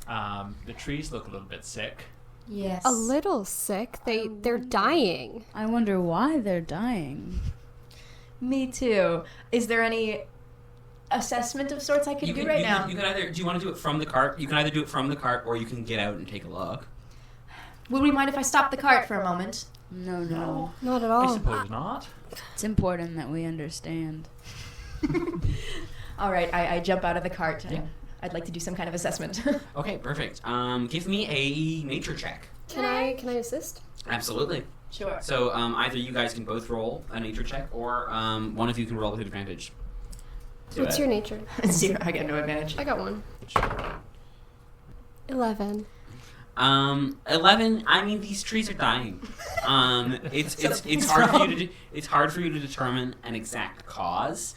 The trees look a little bit sick. Yes. A little sick. They're dying. I wonder why they're dying. Me too. Is there any assessment of sorts I could do right now? You can either. Do you want to do it from the cart? You can either do it from the cart, or you can get out and take a look. Would we mind if I stopped the cart for a moment? No. Not at I all. suppose not. It's important that we understand. All right, I jump out of the cart. Yeah. I'd like to do some kind of assessment. Okay, perfect. Give me a nature check. Can I assist? Absolutely. Sure. So either you guys can both roll a nature check, or one of you can roll with advantage. Do What's it. your nature? 0. I get no advantage. I got one. 11. 11. I mean, these trees are dying. It's hard for you to it's hard for you to determine an exact cause.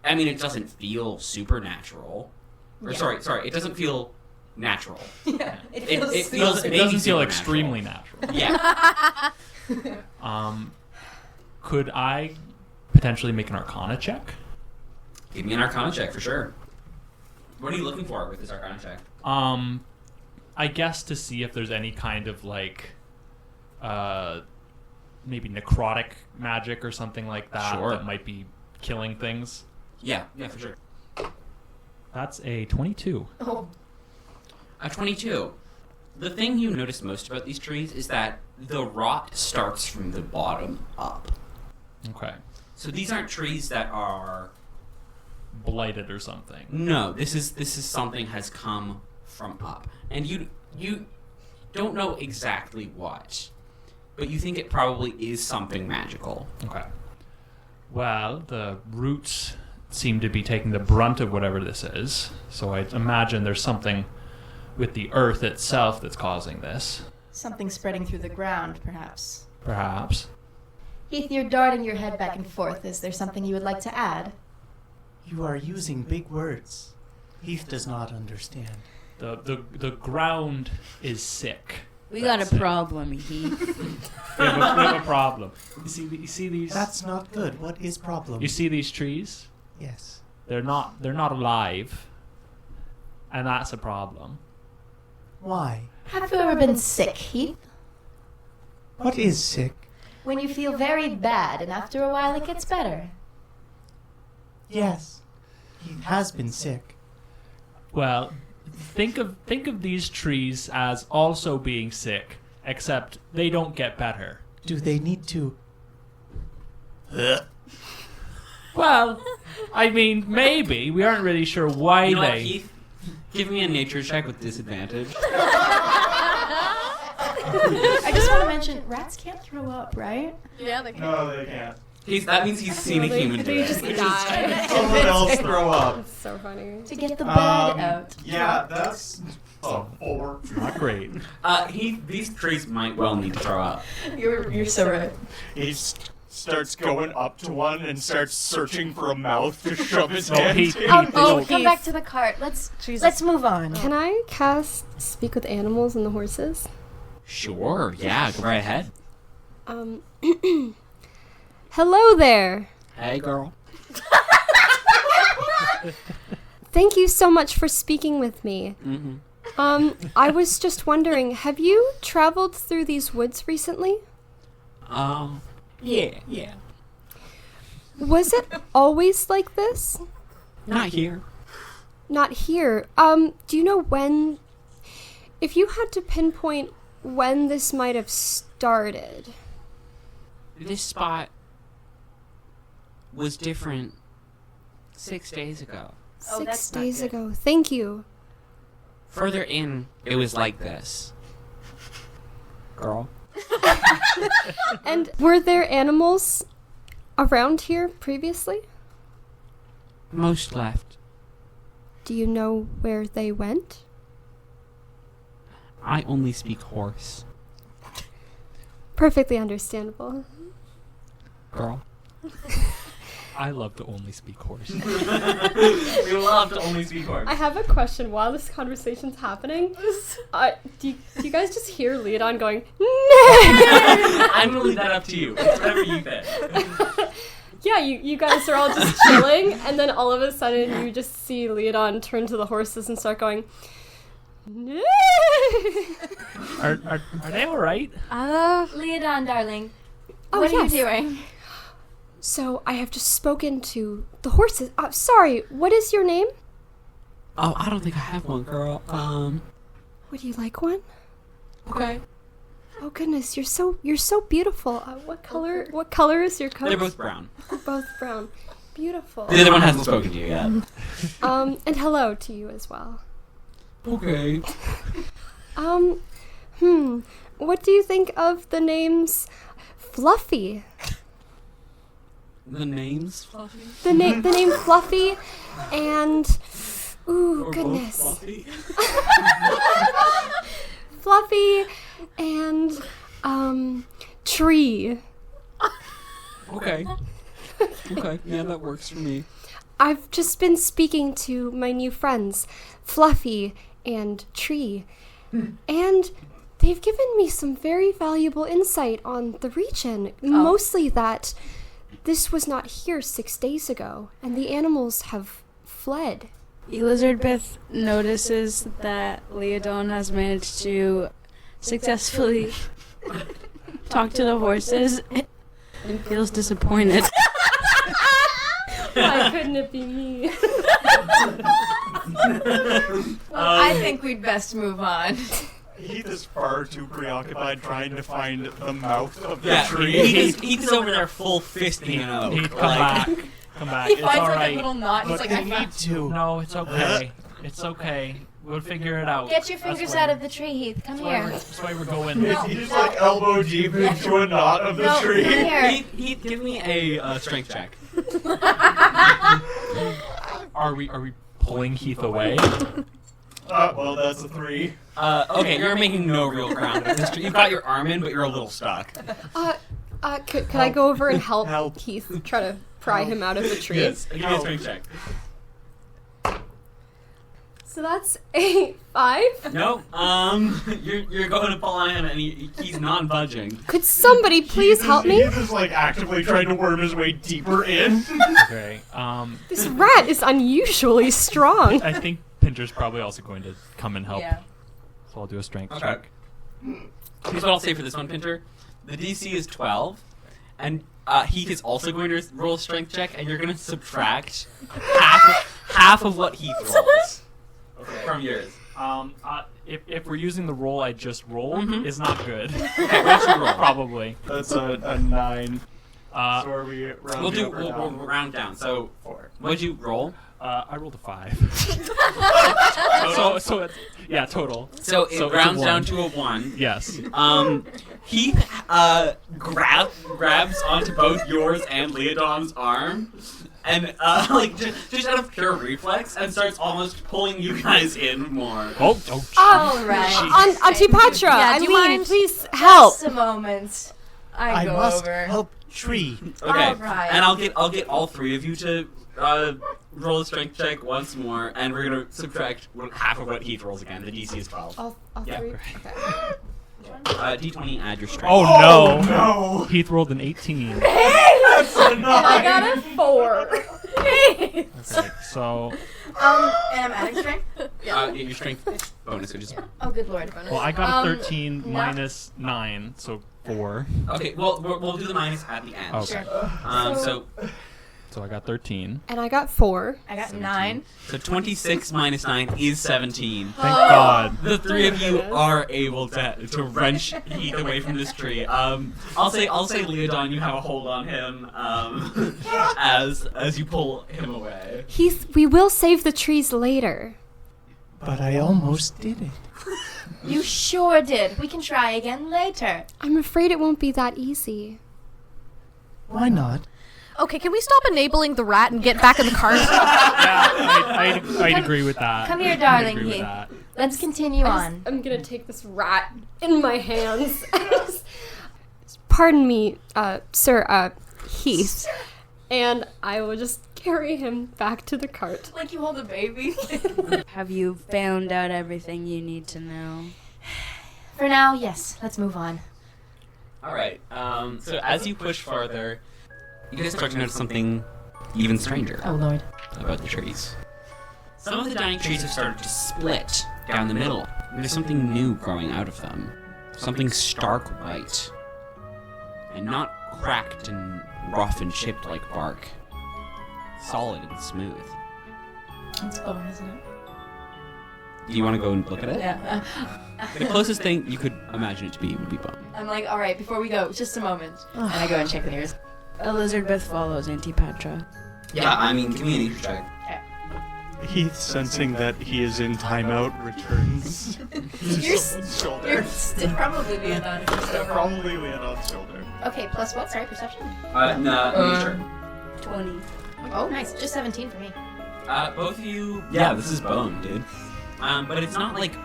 I mean, it doesn't feel supernatural. Or Yeah. sorry, it doesn't feel natural. Yeah, it It feels. feels It maybe doesn't feel supernatural. extremely natural. Yeah. Could I potentially make an Arcana check? Give me an Arcana check for sure. What are you looking for with this Arcana check? I guess to see if there's any kind of like, maybe necrotic magic or something like that Sure. that might be killing things. Yeah, for sure. That's a 22. Oh, A 22. The thing you notice most about these trees is that the rot starts from the bottom up. Okay. So these aren't trees that are... Blighted or something. No, this is something has come from up. And you don't know exactly what, but you think it probably is something magical. Okay. Well, the roots seem to be taking the brunt of whatever this is, so I imagine there's something with the earth itself that's causing this. Something spreading through the ground, perhaps. Perhaps. Heath, you're darting your head back and forth. Is there something you would like to add? You are using big words. Heath does not understand. The ground is sick. We got That's a it. problem, Heath. We have a problem. You see these? That's not good. What is problem? You see these trees? Yes. They're not alive, and that's a problem. Why? Have you ever been sick, Heath? What is sick? When you feel very bad, and after a while it gets better. Yes. He has been sick. Well, think of these trees as also being sick, except they don't get better. Do they need to... Well, I mean, maybe. We aren't really sure why You know what, they... Heath? Give me a nature check with disadvantage. I just want to mention, rats can't throw up, right? Yeah, they can. No, they can't. That means he's seen a human do They it. just which is- die. Someone else throw up. That's so funny. To get the bad out. Yeah, that's a 4. Not great. These trees might well need to throw up. You're so right. He starts going up to one and starts searching for a mouth to shove his hand Heath, in. Heath, Oh, don't- come back to the cart. Let's move on. Can I cast Speak with Animals and the Horses? Sure, yeah, go right ahead. Hello there. Hey, girl. Thank you so much for speaking with me. Mm-hmm. I was just wondering, have you traveled through these woods recently? Yeah. Was it always like this? Not here. Not here. Do you know when... If you had to pinpoint when this might have started... This spot was different 6 days ago. Oh, 6 that's not days good. ago. Thank you. Further in, it was like this. Girl. And were there animals around here previously? Most left. Do you know where they went? I only speak horse. Perfectly understandable. Girl. I love to only speak horse. We love to only speak horse. I have a question while this conversation's happening. Do you guys just hear Leodon going, I'm gonna leave that up to you. It's whatever you think. Yeah, you guys are all just chilling, and then all of a sudden you just see Leodon turn to the horses and start going, Are they all right? Leodon, darling. Oh, what yes. are you doing? So I have just spoken to the horses. Sorry, what is your name? Oh, I don't think I have one, girl. Would you like one? Okay. Oh goodness, you're so beautiful. What color is your coat? They're both brown. They're both brown. Beautiful. The other one hasn't spoken to you yet. And hello to you as well. Okay. What do you think of the names Fluffy? The name's Fluffy? The name Fluffy and ooh, Or goodness. both Fluffy? Fluffy and Tree. Okay. Okay, yeah, that works for me. I've just been speaking to my new friends, Fluffy and Tree, and they've given me some very valuable insight on the region. Mostly that this was not here 6 days ago, and the animals have fled. Elizabeth notices that Leodon has managed to successfully talk to the horses and feels disappointed. Why couldn't it be me? I think we'd best move on. Heath is far too preoccupied trying to find the mouth of the Yeah, tree. Heath's over there full fisting an oak. Heath, come back. Come back. He It's finds all like right. a little knot. He's like, I found. to. No, it's okay. It's okay. We'll figure it out. Get your fingers out of the tree, Heath. Come here. That's why we're going. He's like elbow deep into a knot of the No, tree. come here. Heath, give me a strength check. Are we pulling Heath away? Well, that's a 3. Okay, you're making no real ground with this tree. You've got your arm in, but you're a little stuck. Could I go over and help, Help. Keith try to pry him out of the tree? Yes, give me a strength check. So that's a 5. No, you're going to pull on him, and he's not budging. Could somebody please help me? Heath is like actively trying to worm his way deeper in. Okay. This rat is unusually strong. I think Pinter's probably also going to come and help. Yeah. So I'll do a strength Okay. check. Here's what I'll say for this one, Pinter. The DC is 12, and Heath is also going to roll a strength check, and you're going to subtract half of what Heath rolls from yours. If we're using the roll I just rolled, Mhm. is not good. Okay, what should you roll? Probably. That's a 9. So are we rounding up or We'll down? round down. So 4. what'd you roll? I rolled a 5. so it's, yeah, total. So it So it's a rounds 1. down to a 1. Yes. Heath grabs onto both yours and Leodon's arm, and like just out of pure reflex, and starts almost pulling you guys in more. Oh. All right. Auntie Patra, Yeah, do you Eileen, mind? please help. Just a moment. I go must over. help tree. Okay, All right. and I'll get all three of you to roll a strength check once more, and we're gonna subtract half of what Heath rolls again. The DC is 12. All Yeah. 3? Okay. D20, add your strength. Oh no. No! Heath rolled an 18. That's a 9! I got a 4. Okay, so And I'm adding strength? Your strength bonus, which is Oh, good lord. well, I got a 13 no. minus 9, so 4. okay. Well, we'll do the minus at the end. Okay. So So I got 13. And I got 4. I got 17. 9. So 26 minus 9 is 17. Thank God. The three of you are able to wrench Heath away from this tree. I'll say Leodon, you have a hold on him as you pull him away. We will save the trees later. But I almost did it. You sure did. We can try again later. I'm afraid it won't be that easy. Why not? Okay, can we stop enabling the rat and get back in the cart? Yeah, I'd agree with that. Come here, I'd darling, agree with Heath. that. Let's continue on. I'm gonna take this rat in my hands. Pardon me, sir, Heath. And I will just carry him back to the cart. Like you hold a baby. Have you found out everything you need to know? For now, yes. Let's move on. All right. So as you push farther, you guys start to notice something even stranger Oh, Lord. about the trees. Some of the dying trees have started to split down the middle. And there's something new growing out of them. Something stark white. And not cracked and rough and chipped like bark. Solid and smooth. It's bone, isn't it? Do you want to go and look at it? Yeah. The closest thing you could imagine it to be would be bone. I'm like, all right, before we go, just a moment. And I go and check the nearest. Elizabeth follows Antipatra. Yeah, I mean, give me a nature check. Heath, sensing that he is in timeout, returns to You're someone's shoulder. You're still probably being on if you're still wrong. Probably Leonard's shoulder. Okay, plus what? Sorry, perception? Nature. 20. Oh, nice. Just 17 for me. Both of you... Yeah, this is bone, dude. But it's not like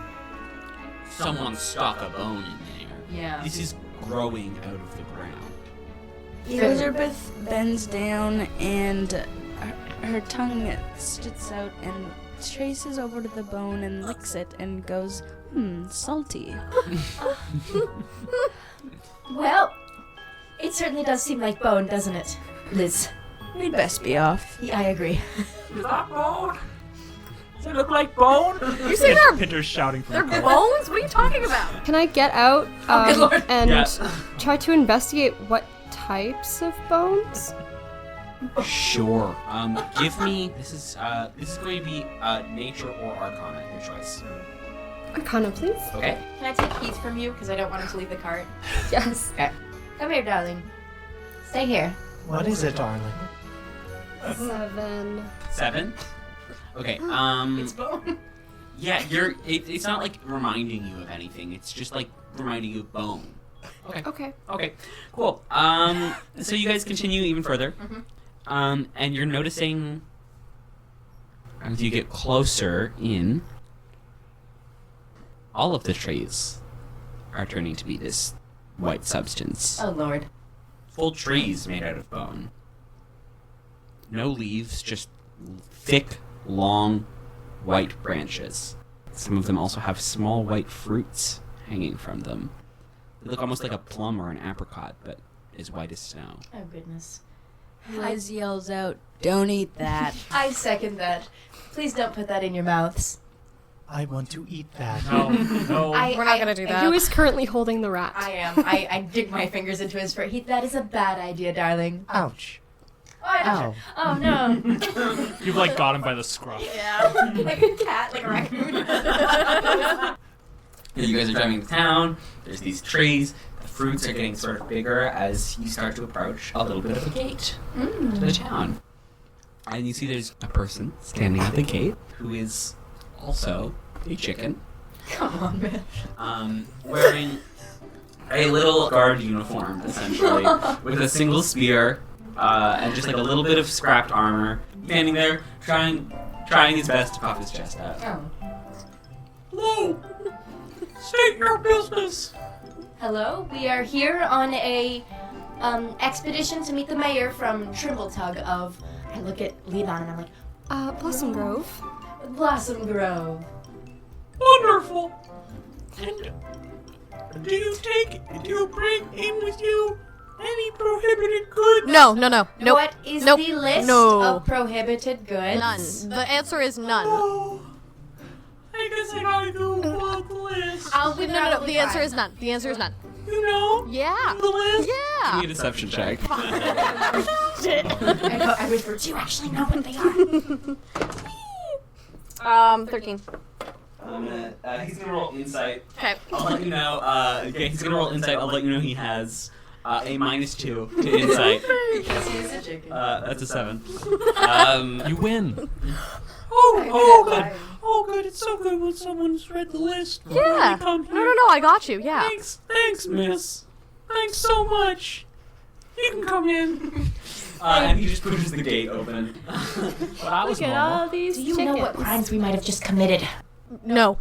someone stuck a bone in there. Yeah. This is growing out of the ground. Elizabeth bends down and her tongue sticks out and traces over to the bone and licks it and goes, salty. Well, it certainly does seem like bone, doesn't it, Liz? We'd best be off. Yeah, I agree. Is that bone? Does it look like bone? You say they're Pinter's shouting from they're the cart. bones? What are you talking about? Can I get out good lord. and Yeah. try to investigate what types of bones? Sure. Give me. This is going to be nature or arcana, your choice. Arcana, please. Okay. Can I take Heath from you? Because I don't want him to leave the cart. Yes. Okay. Come here, darling. Stay here. What is it, darling? 7. 7. Okay. It's bone. Yeah, it's not like reminding you of anything. It's just like reminding you of bone. Okay. Okay. Cool. So you guys continue even further. And you're noticing as you get closer in, all of the trees are turning to be this white substance. Oh, Lord. Full trees made out of bone. No leaves, just thick, long, white branches. Some of them also have small white fruits hanging from them. They look almost like a plum or an apricot, but as white as snow. Oh, goodness. Liz yells out, "Don't eat that." I second that. Please don't put that in your mouths. I want to eat that. No. We're not gonna do that. Who is currently holding the rat? I am. I dig my fingers into his fur. Heath, that is a bad idea, darling. Ouch. Oh, oh no. You've like got him by the scruff. Yeah. Like a cat, like a raccoon. You guys are driving to town. There's these trees. The fruits are getting sort of bigger as you start to approach a little bit of a gate to the town. And you see there's a person standing at the gate who is also a chicken. Come on, man. Wearing a little guard uniform, essentially, with a single spear and just like a little bit of scrapped armor, standing there trying his best to puff his chest out. Oh. Hello. State your business. Hello, we are here on a expedition to meet the mayor from Trimbletug of. I look at Leon and I'm like, Blossom Grove. Blossom Grove. Wonderful. And do you bring in with you any prohibited goods? No. Nope. What is Nope. the list No. of prohibited goods? None. The answer is none. Oh, I guess I gotta go about the list. I'll whip it out No. of The the answer car. is none. The answer is none. You know Yeah. the list. Give me Yeah. a deception check. I whisper, do you actually know what they are? 13. He's gonna roll insight. Okay. I'll let you know. He's gonna roll insight. I'll let you know he has a -2 to insight. Because he is a chicken. That's a 7. You win. Oh, good. Oh, good. It's so good when someone's read the list. before Yeah. they come here. No, I got you. Yeah. Thanks, miss. Thanks so much. You can come in. And he just pushes the gate open. But I was Look at normal. all these Do you know what chickens. crimes we might have just committed? No.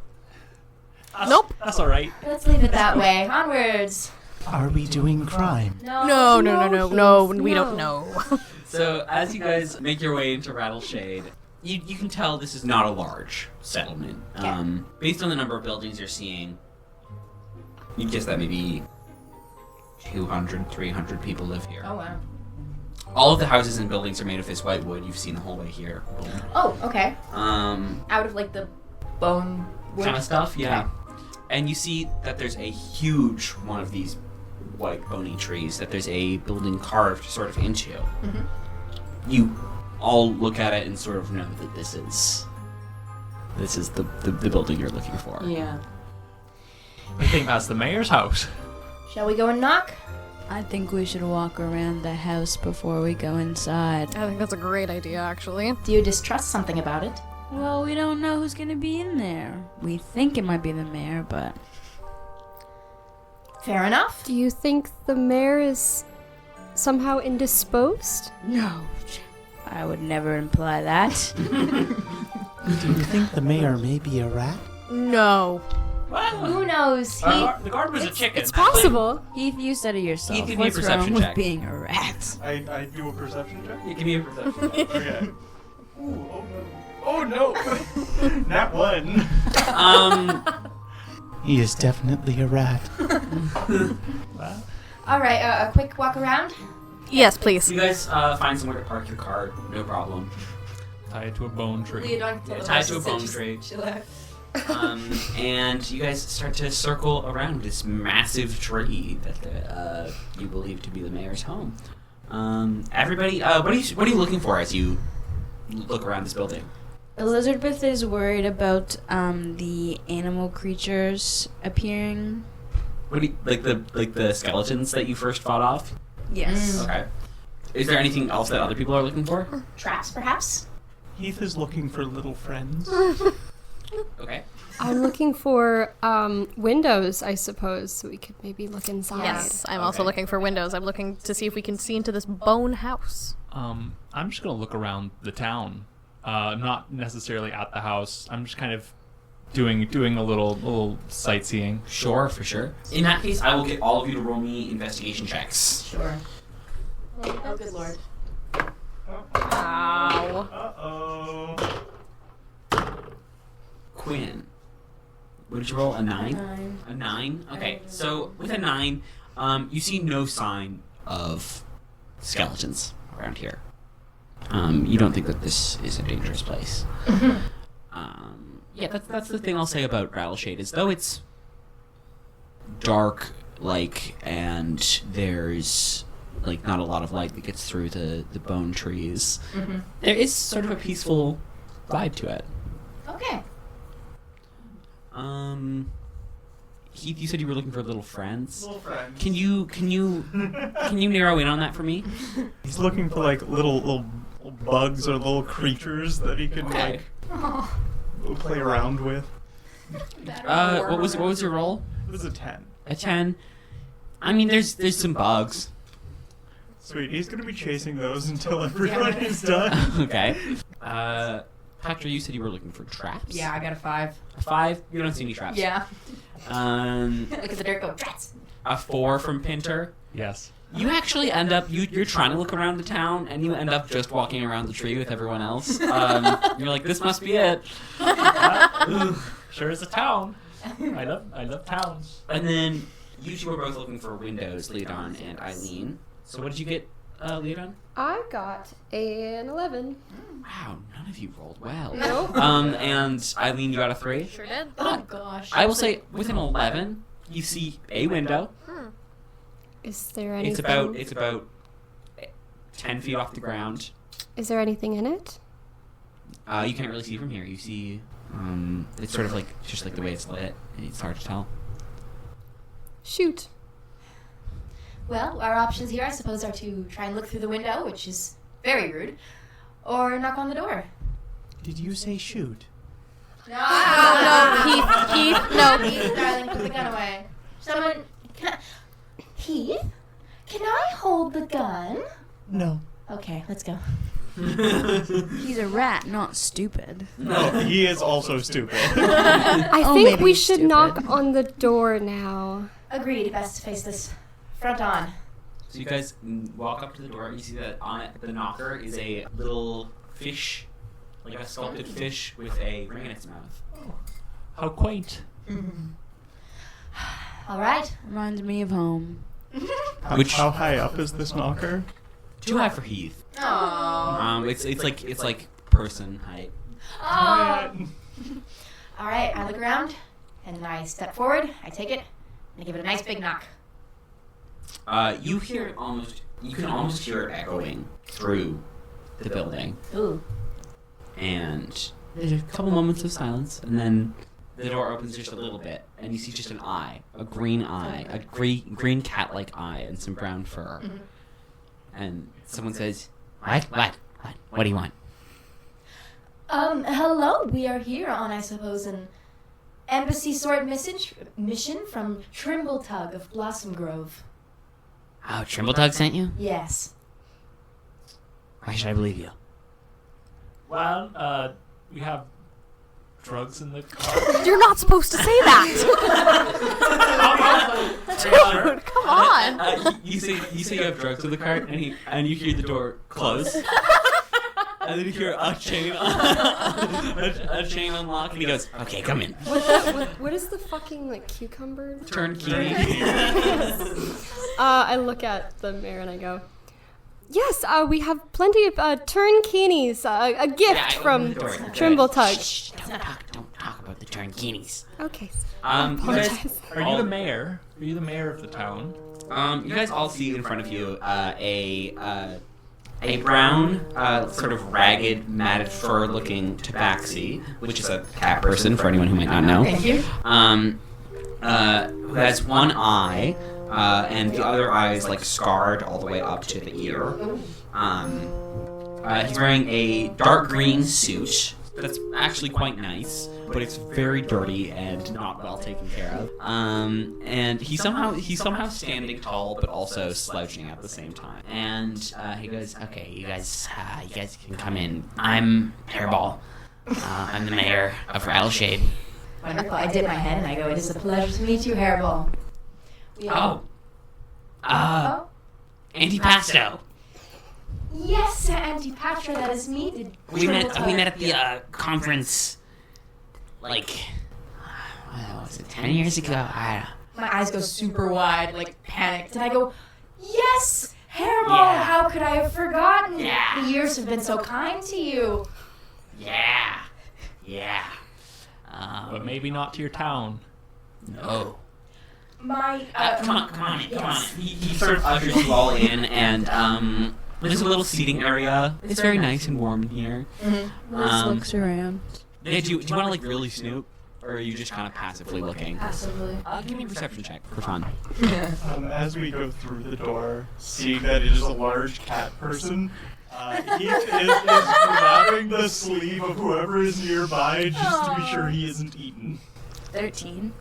That's- Nope. That's all right. Let's leave it that way. Onwards. Are we doing crime? No. We don't know. So as you guys make your way into Rattleshade, you can tell this is not a large settlement. Based on the number of buildings you're seeing, you guess that maybe 200, 300 people live here. Oh, wow. All of the houses and buildings are made of this white wood. You've seen the whole way here. Oh, okay. Um, Out of like the bone wood. kind of stuff, yeah. And you see that there's a huge one of these white bony trees that there's a building carved sort of into. You all look at it and sort of know that this is the building you're looking for. Yeah. I think that's the mayor's house. Shall we go and knock? I think we should walk around the house before we go inside. I think that's a great idea, actually. Do you distrust something about it? Well, we don't know who's gonna be in there. We think it might be the mayor, but Fair enough. Do you think the mayor is somehow indisposed? no. I would never imply that. Do you think the mayor may be a rat? No. Who knows? The guard was a chicken. It's possible. Heath, you said it yourself. Heath, give me a What's perception wrong with check. being a rat? I do a perception check. Yeah, give me a perception check. Okay. Ooh, oh no. Nat 1. He is definitely a rat. All right, a quick walk around. Yes, please. You guys find somewhere to park your car, no problem. Tie it to a bone tree. Tied to a bone tree. And you guys start to circle around this massive tree that you believe to be the mayor's home. Everybody, what are you looking for as you look around this building? Elizabeth is worried about the animal creatures appearing. What do you, like the skeletons that you first fought off? Yes. Okay. Is there anything else that other people are looking for? Traps, perhaps? Heath is looking for little friends. Okay. I'm looking for windows, I suppose, so we could maybe look inside. Yes, I'm also looking for windows. I'm looking to see if we can see into this bone house. I'm just gonna look around the town, not necessarily at the house. I'm just kind of doing a little sightseeing. Sure, for sure. In that case, I will get all of you to roll me investigation checks. Sure. Oh, good lord. Ow. Uh-oh. Quinn, what did you roll? A 9? 9. A 9? Okay, so with a 9, you see no sign of skeletons around here. You don't think that this is a dangerous place. Yeah, that's the thing I'll say about Rattleshade, is though it's dark, and there's not a lot of light that gets through the bone trees, there is sort of a peaceful vibe to it. Okay. Heath, you said you were looking for little friends. Little friends. Can you narrow in on that for me? He's looking for little bugs or little creatures that he can Okay. play around with. What was your roll? It was a 10. A 10. I mean, there's some bugs. Sweet. He's gonna be chasing those until everyone is done. Okay. Patrick, you said you were looking for traps. Yeah, I got a 5. A 5. You don't see any traps. Yeah. Look at the dirt go, rats! A 4 from Pinter. Yes. You actually end up you're trying to look around the town, and you end up just walking around the tree with everyone else. You're like, this must be it. Sure is a town. I love towns. And then you two were both looking for windows, Leodon and Eileen. So what did you get, Leodon? I got an 11. Wow, none of you rolled well. Nope. And Eileen, you got a 3? Sure did. Oh gosh. I will say, with an 11, you see a window. Is there anything? It's about 10 feet off the ground. Is there anything in it? You can't really see from here. You see, it's sort of just the way it's lit. It's hard to tell. Shoot. Well, our options here, I suppose, are to try and look through the window, which is very rude, or knock on the door. Did you say shoot? No, Heath, no. Heath, darling, put the gun away. Someone, Heath, can I hold the gun? No. Okay, let's go. He's a rat, not stupid. No, he is also stupid. I Oh, think maybe we he's should stupid. knock on the door now. Agreed, best to face this front on. So you guys walk up to the door, and you see that on it, the knocker is a little fish, like a sculpted fish with a ring in its mouth. How quaint. All right. Reminds me of home. How high up is this knocker? Too high for Heath. Oh. It's like person height. Oh. All right, I look around, and I step forward, I take it, and I give it a nice big knock. You hear it you can almost hear it echoing through the building. Ooh. And there's a couple moments of silence, and then the door opens just a little bit, and you see just an eye, a green eye, a green cat-like eye, and some brown fur. Mm-hmm. And someone says, What do you want? Hello, we are here on, I suppose, an embassy sort mission from Trimble-Tug of Blossom Grove. Oh, Trimble-Tug sent you? Yes. Why should I believe you? Well, we have drugs in the car. You're not supposed to say that. Dude, come on. You say you have drugs in the cart, and you hear the door close. And then you hear a chain unlock, and he goes, "Okay, come in." What is the fucking cucumber? Turnkey. I look at the mayor and I go, "Yes, we have plenty of turnkeenies. A gift from Trimble-Tug." Shh, don't talk about the turnkeenies. Okay. You guys, Apologize. Are you the mayor? Are you the mayor of the town? You guys all see in front of you a brown, sort of ragged, matted fur-looking tabaxi, which is a cat person, for anyone who might not know. Thank you. Who has one eye, and the other eye is, like, scarred all the way up to the ear. He's wearing a dark green suit that's actually quite nice, but it's very dirty and not well taken care of. And he's somehow standing tall, but also slouching at the same time. And he goes, "Okay, you guys can come in. I'm Hairball. I'm the mayor of Rattleshade." Wonderful. I dip my head and I go, "It is a pleasure to meet you, Hairball." Antipasto. Yes, Antipatra, that is me. We met at the conference, like, was it 10 years ago? My eyes go super wide, like panicked, and I go, "Yes, Hairball, Yeah. how could I have forgotten? Yeah. The years have been so kind to you." Yeah. But maybe not to your town. No. My, Come on in. He sort of ushers you all in, and there's a little seating area. It's very nice and warm in here. Liz looks around. Yeah, do you want to, like, really snoop? Or are you just kind of passively looking? Passively. Give me a perception check for fun. As we go through the door, seeing that it is a large cat person, Heath is grabbing the sleeve of whoever is nearby just to be sure he isn't eaten. 13.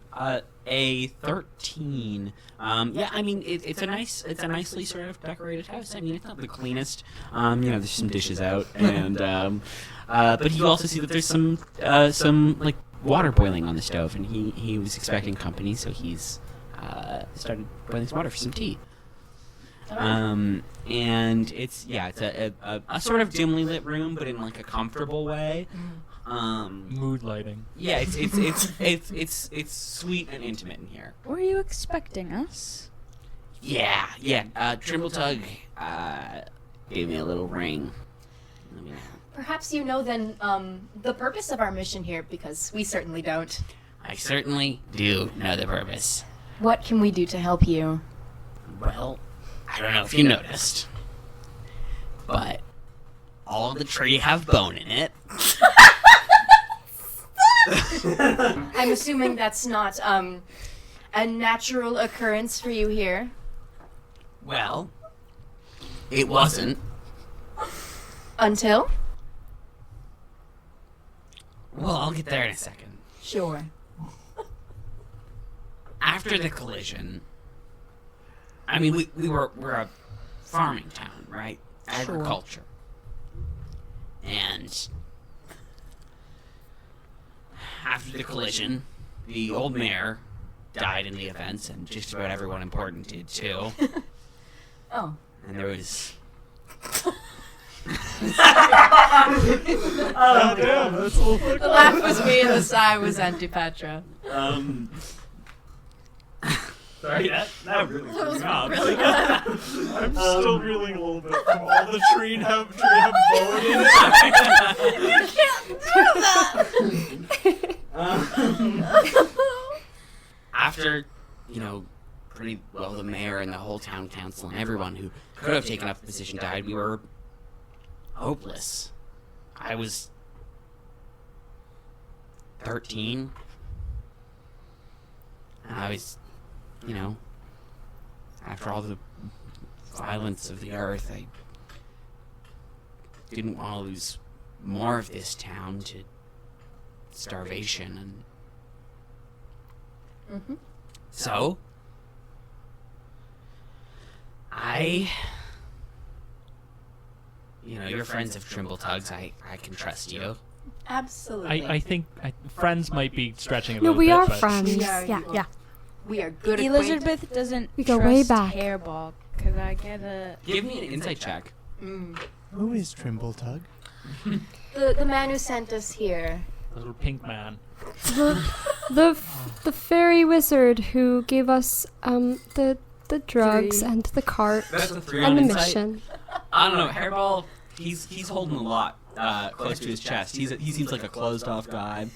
A 13. Yeah, I mean, it's a nicely sort of decorated house. I mean, it's not the cleanest. There's some dishes out, and but you also see that there's some like water boiling on the stove, and he was expecting company, so he's started boiling some water for some tea. And it's a sort of dimly lit room, but in like a comfortable way. Mood lighting. Yeah, it's sweet and intimate in here. Were you expecting us? Yeah. Trimbletug gave me a little ring. Perhaps you know then the purpose of our mission here, because we certainly don't. I certainly do know the purpose. What can we do to help you? Well, I don't know if you noticed, but all of the tree have bone in it. I'm assuming that's not a natural occurrence for you here. Well, it wasn't. Until? Well, I'll get there in a second. Sure. After the collision, I mean, we're a farming town, right? Agriculture. And after the collision, the old mayor died in the events, and just about everyone important did too. Oh. And there was... Oh, damn, that's a little The laugh was me and the sigh was Antipatra. Sorry, that really threw me off. Really good. I'm still reeling a little bit from all the tree have bone in it. After, pretty well the mayor and the whole town council and everyone who could have taken up the position died, we were hopeless. I was 13. And I was, after all the violence of the earth, I didn't want to lose more of this town to starvation, and so you're friends of Trimbletug's. I can trust you. Absolutely. I think friends might be stretching a No, little we bit. are but friends. We are- Yeah. We are good acquaintances. Elizabeth doesn't We go trust way back. Hairball. Could I get a... Give me an insight check. Who is Trimbletug? The man who sent us here. Little pink man. The fairy wizard who gave us the drugs 3. and the cart That's a 3 and on the insight. mission. I don't know. Hairball, he's holding a lot close to his chest. He seems like a closed-off guy.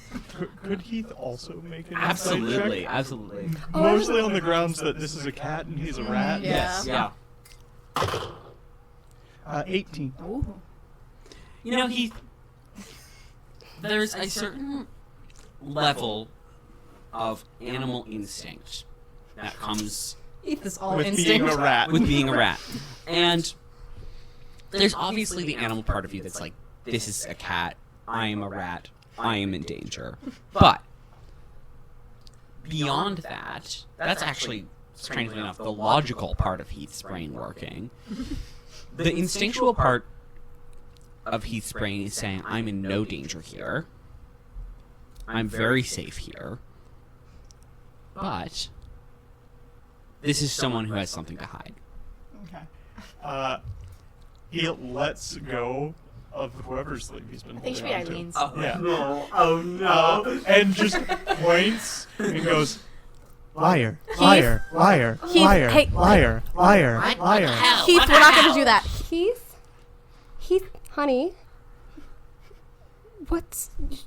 Could Heath also make an insight check? Absolutely. Mostly on the grounds that this is a cat and he's a rat. Yes, yeah. 18. Ooh. You know, there's a certain level of animal instinct that comes Heath is all With instinct. being a rat. with being a rat. And there's obviously the animal part of you that's like, this is a cat, I am a rat, I am in danger. But beyond that, that's actually, strangely enough, the logical part of Heath's brain working. The instinctual part of Heath's brain is saying, I'm in no danger here. I'm very safe here. But this is someone who has something to hide. Okay. He lets go of whoever's sleeve he's been I think it holding should be on to. Eileen's. Yeah. No. Oh no. And just points and goes, Liar. Liar. Liar. Heath, Liar. hey. Liar. Liar. What? Liar. What the hell? Heath, What the we're not going hell? to do that. Heath, honey.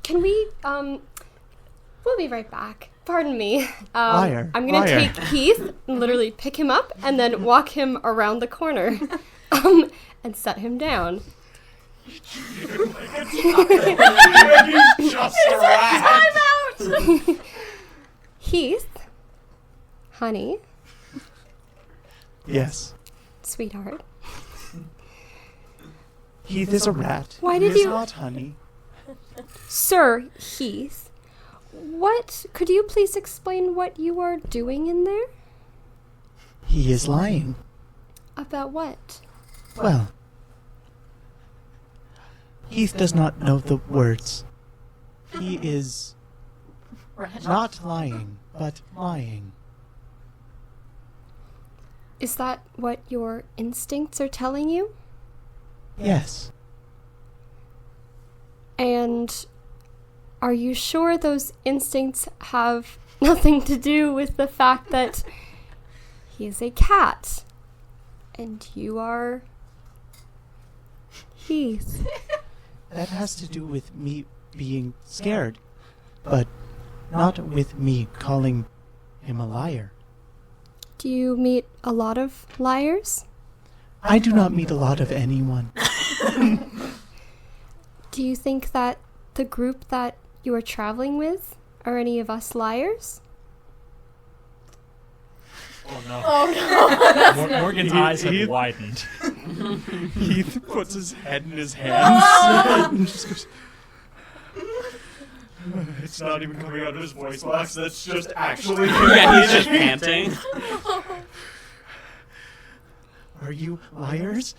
Can we, we'll be right back. Pardon me. Liar. I'm gonna Liar. take Heath and literally pick him up and then walk him around the corner, and set him down. he's just a rat. Heath, honey, Yes. sweetheart. Heath is a rat. Why He did is you- not honey. Sir Heath, could you please explain what you are doing in there? He is lying. About what? Well, Heath does not know the words. He is not lying, but lying. Is that what your instincts are telling you? Yes. And are you sure those instincts have nothing to do with the fact that he is a cat and you are Heath? That has to do with me being scared, but not with me calling him a liar. Do you meet a lot of liars? I do not meet a lot of anyone. Do you think that the group that you are traveling with are any of us liars? Oh no. Oh no. Morgan's eyes Heath- have widened. Heath puts his head in his hands and just goes, it's not even coming out of his voice box, that's just actually Yeah, he's just panting. Are you liars?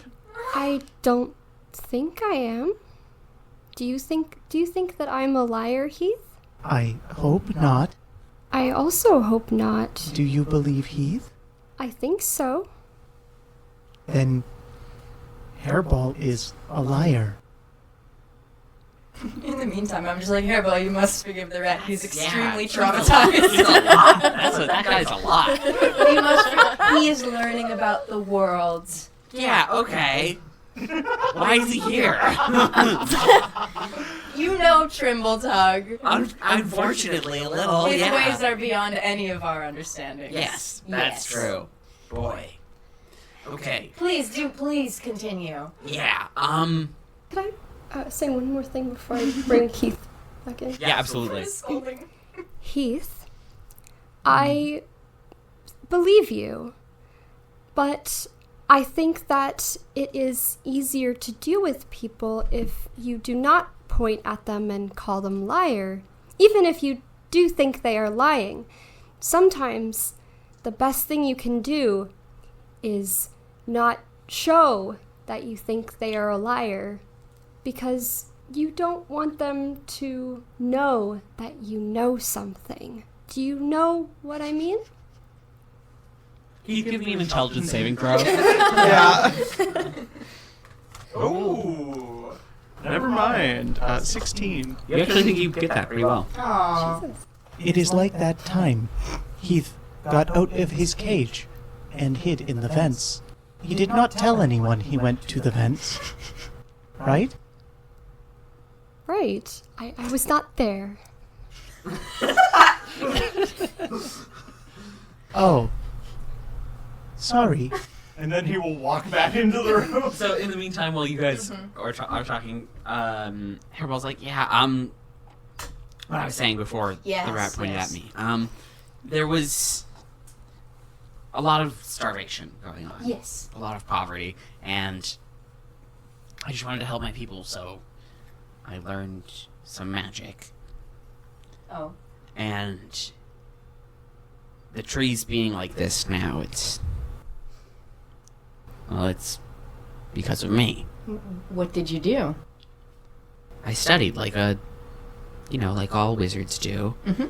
I don't think I am. Do you think that I'm a liar, Heath? I hope not. I also hope not. Do you believe Heath? I think so. Then Hairball is a liar. In the meantime, I'm just like, Hairball, you must forgive the rat. He's extremely He's traumatized. a lot. That guy's a lot. You must. He is learning about the world. Yeah, okay. Why is he here? You know Trimble-Tug. Unfortunately, a little, His yeah. ways are beyond any of our understanding. Yes, that's true. Boy. Okay. Please continue. Yeah, Could I say one more thing before I bring Heath back in? yeah, absolutely. Heath, I believe you, but I think that it is easier to deal with people if you do not point at them and call them liar, even if you do think they are lying. Sometimes the best thing you can do is not show that you think they are a liar, because you don't want them to know that you know something. Do you know what I mean? Can you give me an intelligence saving throw? Yeah. Oh. Never mind. 16. You actually think you get that pretty well. Aww. It is like that time Heath got out of his cage and hid in the vents. He did not tell anyone he went to the vents. Right? Right. I was not there. Oh. Sorry. And then he will walk back into the room. So in the meantime, while you guys are talking, Hairball's like, yeah, what I was saying before the rat pointed at me. There was a lot of starvation going on. Yes. A lot of poverty, and I just wanted to help my people, so I learned some magic. Oh. And the trees being like this now, it's because of me. What did you do? I studied like like all wizards do. Mm-hmm.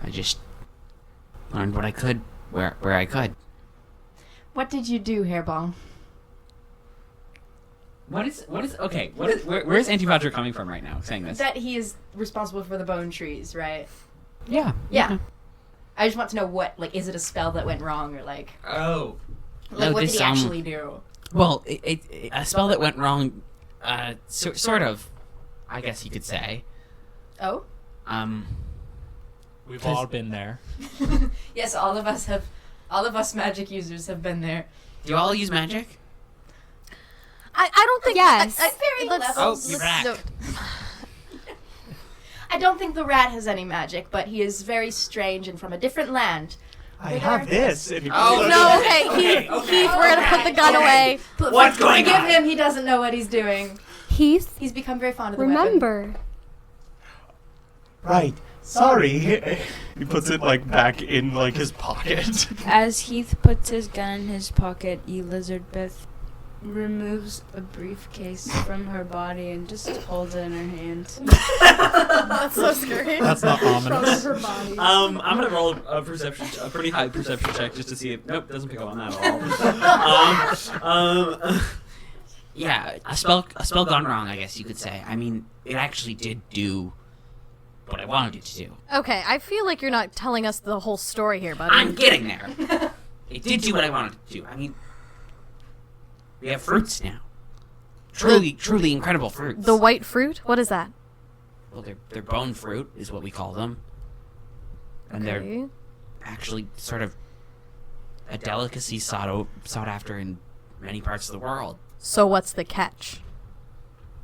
I just learned what I could, where I could. What did you do, Hairball? Where's Antipater coming from right now saying this? That he is responsible for the bone trees, right? Yeah. Yeah. I just want to know what, is it a spell that went wrong, or Oh. what did he actually do? Well, a spell that went wrong, sort of, I guess you could say. Oh? We've all been there. Yes, all of us magic users have been there. Do you all use magic? I don't think. Yes. Very levels. You're back. I don't think the rat has any magic, but he is very strange and from a different land. I have this. If you Oh no! Okay, Heath, we're gonna put the gun away. What's going on? Forgive him. He doesn't know what he's doing. Heath, He's become very fond of the weapon. remember. Right. Sorry. He puts it back in his pocket. As Heath puts his gun in his pocket, Elizabeth removes a briefcase from her body and just holds it in her hand. That's so scary. That's not ominous. Her body. I'm gonna roll a pretty high perception check just to see if doesn't pick up on that at all. Yeah, a spell gone wrong, I guess you could say. I mean, it actually did do what I wanted it to do. Okay, I feel like you're not telling us the whole story here, buddy. I'm getting there. It did do what I wanted it to do. I mean, we have fruits now. Truly incredible fruits. The white fruit? What is that? Well, they're bone fruit, is what we call them. And they're Okay. actually sort of a delicacy sought after in many parts of the world. So what's the catch?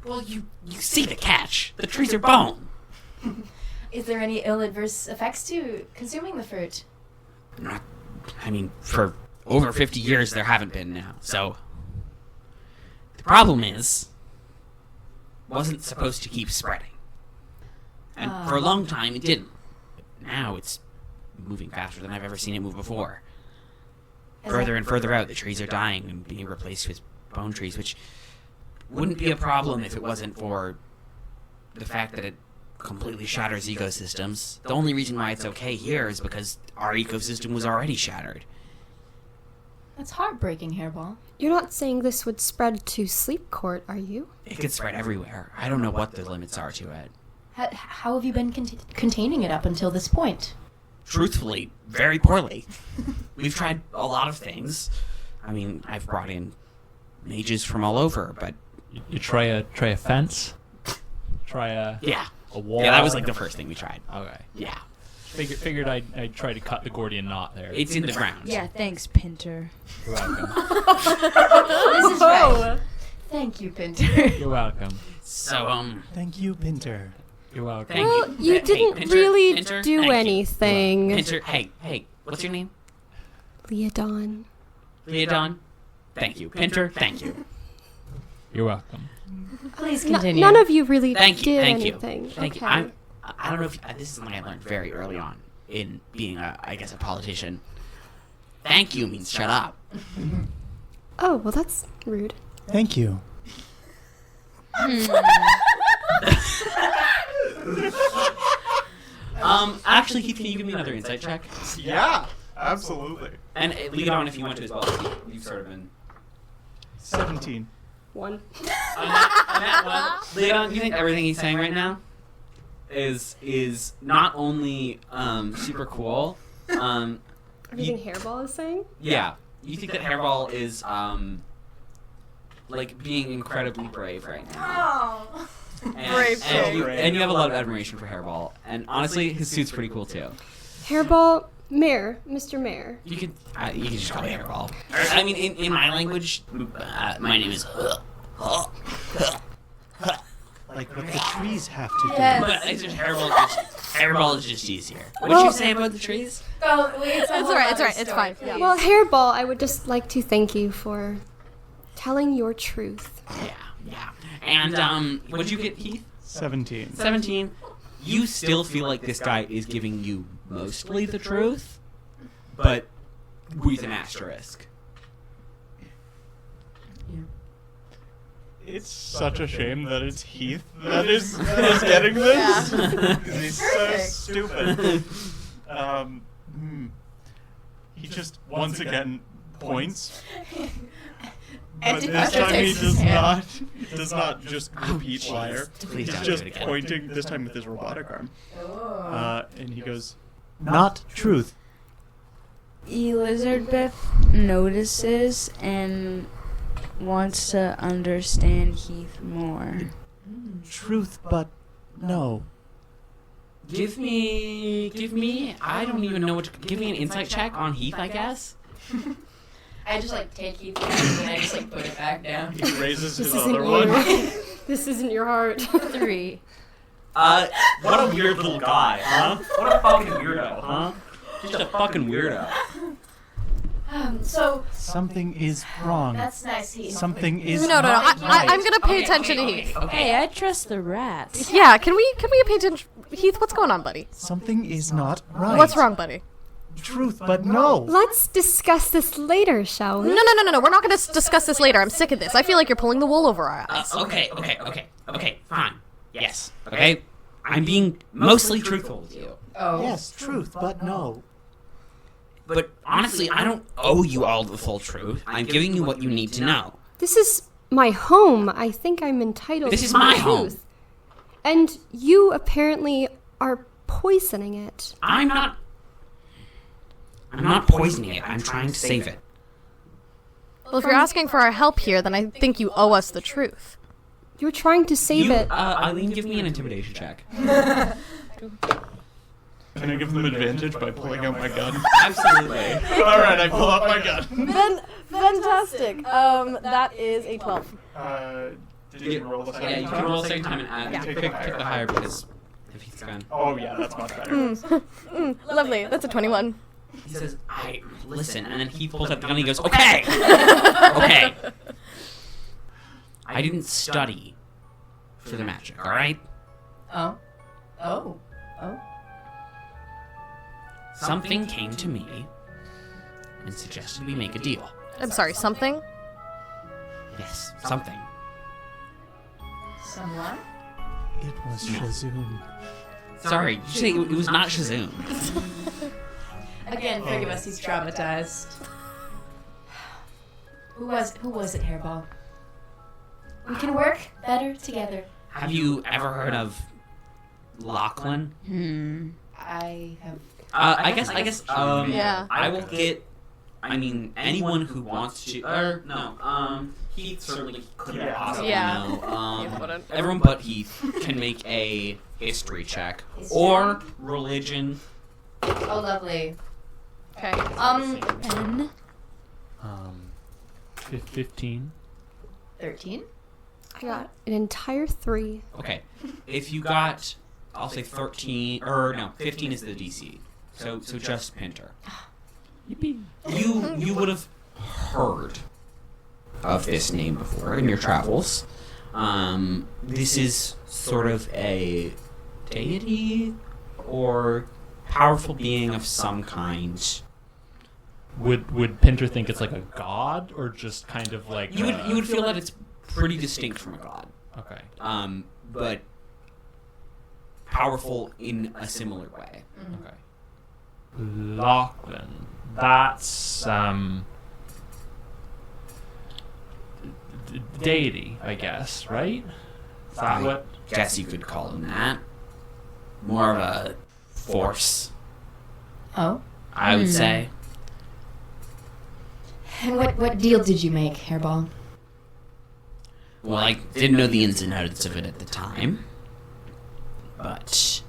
Well, you see the catch. The trees are bone. Is there any ill adverse effects to consuming the fruit? For over 50 years there haven't been now. So the problem is, wasn't supposed to keep spreading. And for a long time it didn't. Now it's moving faster than I've ever seen it move before. Further and further out, the trees are dying and being replaced with bone trees, which wouldn't be a problem if it wasn't for the fact that it completely shatters ecosystems. The only reason why it's okay here is because our ecosystem was already shattered. That's heartbreaking, Hairball. You're not saying this would spread to Sleep Court, are you? It could spread everywhere. I don't know what the limits are to it. How have you been containing it up until this point? Truthfully, very poorly. We've tried a lot of things. I mean, I've brought in mages from all over, but You try a fence. Try a wall. Yeah, that was the first thing we tried. Okay. Yeah. Figured I'd try to cut the Gordian knot there. It's in the ground. Yeah, thanks, Pinter. You're welcome. This is right. Thank you, Pinter. You're welcome. So, Thank you, Pinter. You're welcome. thank Well, you. you didn't Pinter, really Pinter, do thank you. anything. Pinter, hey, what's your name? Leodon. Leodon? Thank you. Pinter, thank you. You're welcome. Please N- continue. none of you really Thank you, did thank you. anything. Thank okay. you. I don't know if this is something I learned very early on in being a politician. Thank you means shut up. Oh, well, that's rude. Thank you. Actually, Keith, can you give me another insight check? Yeah, absolutely. And lead on if you want to as well. You've sort of been 17. One. on that one. Leon, you think everything he's saying right now is not only super cool. Everything Hairball is saying? Yeah, you think that Hairball is being incredibly brave right now. Oh. And you have a lot of admiration for Hairball. And honestly, his suit's pretty cool too. Hairball, Mayor, Mr. Mayor. You can just call me Hairball. I mean, in my language, my name is. Like what the trees have to do. Yes. But it's just Hairball is just easier. What did you say about the trees? Oh, it's alright, it's fine. Yeah. Well, Hairball, I would just like to thank you for telling your truth. Yeah. And what'd you get, Heath? 17. 17. You still feel like this guy is giving you mostly the truth, but with an asterisk. It's such a shame that it's Heath that is getting this. 'Cause he's so stupid. He just once again points. But this time he does not just repeat liar. Please He's don't just do it again. pointing, this time with his robotic arm. And he goes, Not truth. Elizabeth notices and wants to understand Heath more. Truth, but no. Give me, I don't even know give me an insight check on Heath, I guess. I just like take Heath's hand and I just like put it back down. he raises his This other isn't one. you. This isn't your heart. 3. What a weird little guy, huh? What a fucking weirdo, huh? Just a fucking weirdo. So Something is wrong. that's nice, Heath. Something is No. not right. I'm gonna pay attention to Heath. Hey, I trust the rat. Yeah, can we pay attention? Heath, what's going on, buddy? Something is not right. What's wrong, buddy? Truth, but no. Let's discuss this later, shall we? No. We're not going to discuss this later. I'm sick of this. I feel like you're pulling the wool over our eyes. Okay, fine. Yes, okay? I'm being mostly truthful with you. Oh. Yes, truth, but no. But honestly, I don't owe you all the full truth. I'm giving you what you need to know. This is my home. I think I'm entitled This to is the my truth. home. And you apparently are poisoning it. I'm not poisoning it. I'm trying to save it. Well, if you're asking for our help here, then I think you owe us the truth. You're trying to save it. Eileen, give me an intimidation check. Can I give them advantage by pulling out my gun? Absolutely. Alright, I pull out my gun. Fantastic. That is a 12. Did you roll the second Yeah, you can roll a second time and add. Yeah. Pick the higher because if he's gone. Oh yeah, that's much better. Lovely. That's a 21. He says, listen, and then he pulls out the gun and he goes, okay! Okay. I didn't study for the magic, alright? Oh. Something came to me and suggested we make a deal. I'm sorry, something? Yes, something. Someone? It was Shazoom. Sorry, you say it was not Shazoom. Again, forgive us, he's traumatized. Who was it, Hairball? We can work better together. Have you ever heard of Lachlan? I have. I guess, Yeah. I will get, anyone who wants to, Heath certainly couldn't possibly Yeah. know. Heath wouldn't. Everyone but Heath can make a history check. Or religion. Oh, lovely. Okay. 15. 13? I got an entire 3. Okay. If you got, I'll say 13, or no, 15 is the DC. So just Pinter. You would have heard of this name before in your travels. This is sort of a deity or powerful being of some kind. Would Pinter think it's like a god, or just kind of like You would feel that it's pretty distinct from a god. Okay. But powerful in a similar way. Okay. Lachlan. That's deity, I guess, right? Is that I what? guess you could call him that. More of a force, Oh. I would say. And what deal did you make, Hairball? Well, I didn't know the ins and outs of it at the time, but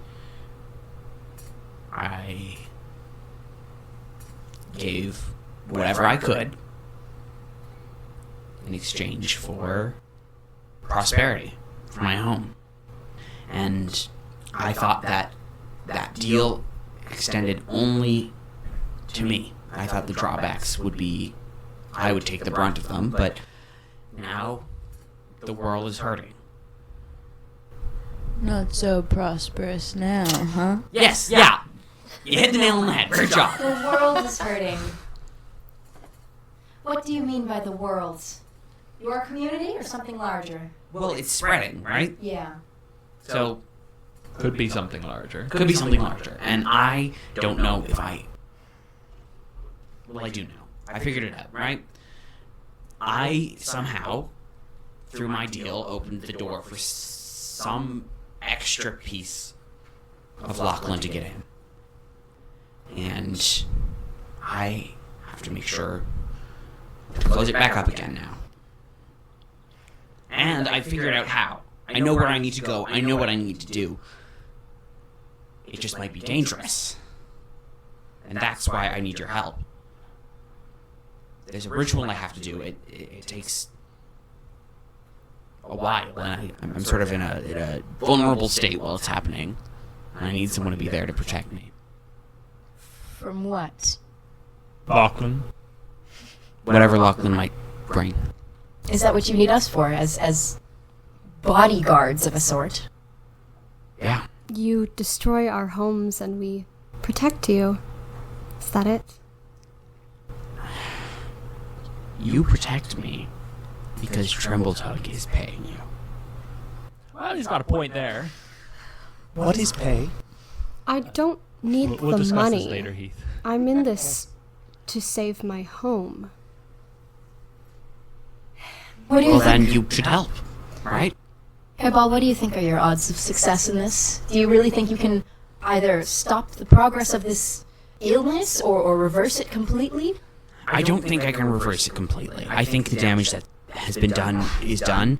I gave whatever I could in exchange for prosperity for my home. And I thought that that deal extended only to me. I thought the drawbacks would be I would take the brunt of them, but now the world is hurting. Not so prosperous now, huh? Yes, yeah. You hit the nail on the head. Great job. The world is hurting. What do you mean by the world? Your community or something larger? Well, it's spreading, right? Yeah. So, Could be something larger. could be something larger. And I don't know if I... Well, I do know. I figured it out, right? I somehow, through my deal, opened the door for some extra piece of Lachlan to get in. And I have to make sure to close it back up again now. And I figured out how. I know where I need to go. I know what I need to do. It just might be dangerous. And that's why I need your help. There's a ritual I have to do. It takes a while, and I'm sort of in a vulnerable state while it's happening. And I need someone to be there to protect me. From what? Lachlan. Whatever Lachlan might bring. Is that what you need us for? As bodyguards of a sort? Yeah. You destroy our homes and we protect you. Is that it? You protect me because Trembletug is paying you. Well, he's got a point there. What is pay? I don't need We'll the discuss money. this later, Heath. I'm in this to save my home. What do you Well, think? then you should help, right? Hairball, what do you think are your odds of success in this? Do you really think you can either stop the progress of this illness or reverse it completely? I don't think I can reverse it completely. I think the damage that has been done is done,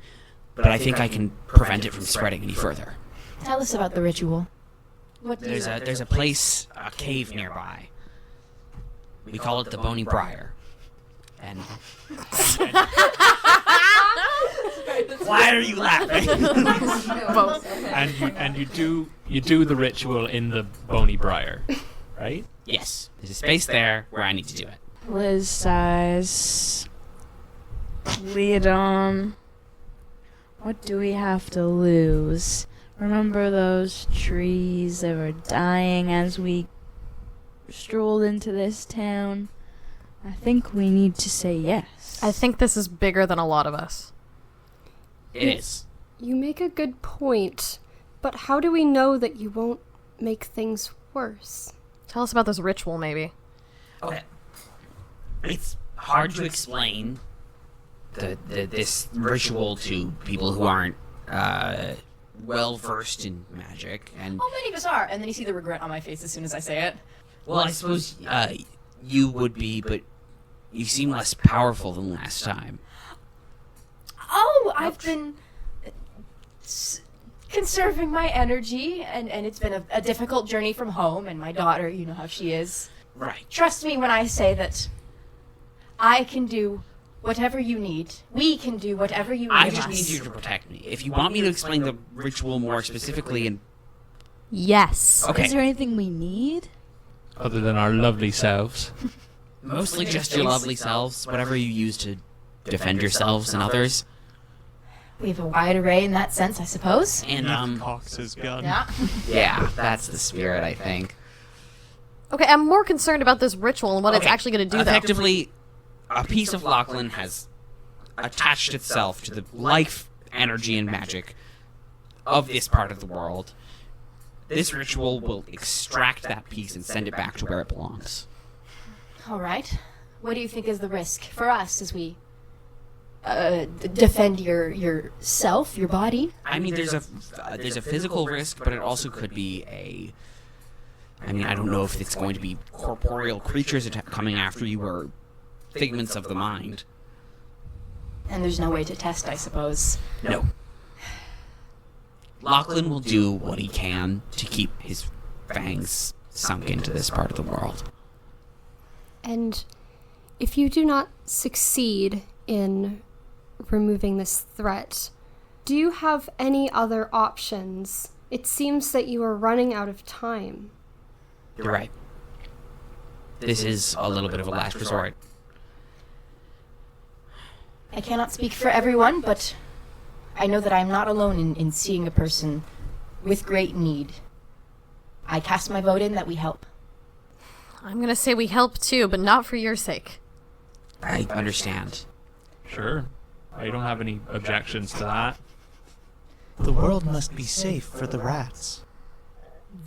but I think I can prevent it from spreading any further. Tell us about the ritual. What do There's a place, a cave nearby. We call it the Bony Briar. And why are you laughing? And you do the ritual in the Bony Briar, right? Yes, there's a space there where I need to do it. Liz sighs. Lead on. What do we have to lose? Remember those trees that were dying as we strolled into this town? I think we need to say yes. I think this is bigger than a lot of us. It is. You make a good point, but how do we know that you won't make things worse? Tell us about this ritual, maybe. Okay. It's hard to explain this ritual to people who aren't well versed in magic, and Oh, many of us are. And then you see the regret on my face as soon as I say it. well, I suppose you would be, but you seem less powerful than last time. Oh, I've been conserving my energy, and it's been a difficult journey from home, and my daughter, you know how she is. Right. Trust me when I say that I can do whatever you need. We can do whatever you need I of just us. need you to protect me. If you want me to explain the ritual more specifically, and Yes. okay, Is there anything we need? Other than our lovely selves. mostly just your lovely selves, whatever you use to defend yourselves and others, We have a wide array in that sense, I suppose. and Cox his gun. Yeah. yeah, that's the spirit, I think. Okay, I'm more concerned about this ritual and what it's Okay, actually going to do, though. Effectively, a piece of Lachlan has attached itself to the life, energy, and magic of this part of the world. This ritual will extract that piece and send it back to where it belongs. All right. What do you think is the risk for us as we defend yourself, your body? I mean, there's a physical risk, but it also could be a... I mean, I don't know if it's going to be corporeal creatures coming after you or figments of the mind. And there's no way to test, I suppose. No. Lachlan will do what he can to keep his fangs sunk into this part of the world. And if you do not succeed in removing this threat, do you have any other options? It seems that you are running out of time. You're right. This is a little bit of a last resort. I cannot speak for everyone, but I know that I am not alone in seeing a person with great need. I cast my vote in that we help. I'm gonna say we help too, but not for your sake. I understand. Sure. I don't have any objections to that. The world must be safe for the rats.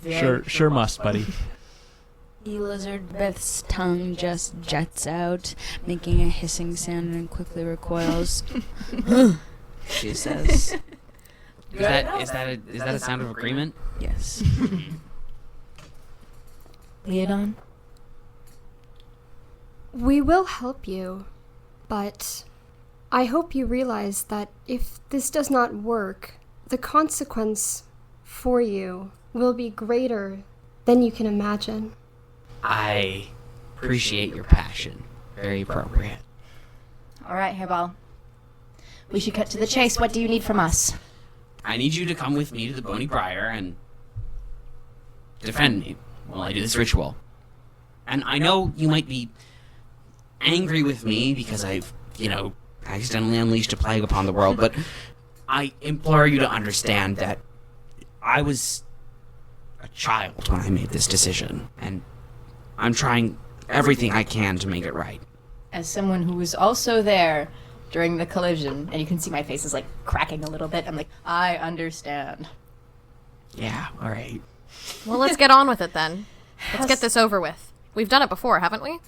Sure must, buddy. The lizard Beth's tongue just jets out, making a hissing sound and quickly recoils. She says. Is that a sound of agreement? Yes. Leodon? We will help you, but I hope you realize that if this does not work, the consequence for you will be greater than you can imagine. I appreciate your passion. Very appropriate. All right, Hairball. We should cut to the chase. What do you need from us? I need you to come with me to the Bony Briar and defend me while I do this ritual. And I know you might be angry with me because I've, accidentally unleashed a plague upon the world, but I implore you to understand that I was a child when I made this decision, and I'm trying everything I can to make it right. As someone who was also there during the collision, and you can see my face is like cracking a little bit, I'm like, I understand. Yeah, alright. Well, let's get on with it then. Let's get this over with. We've done it before, haven't we?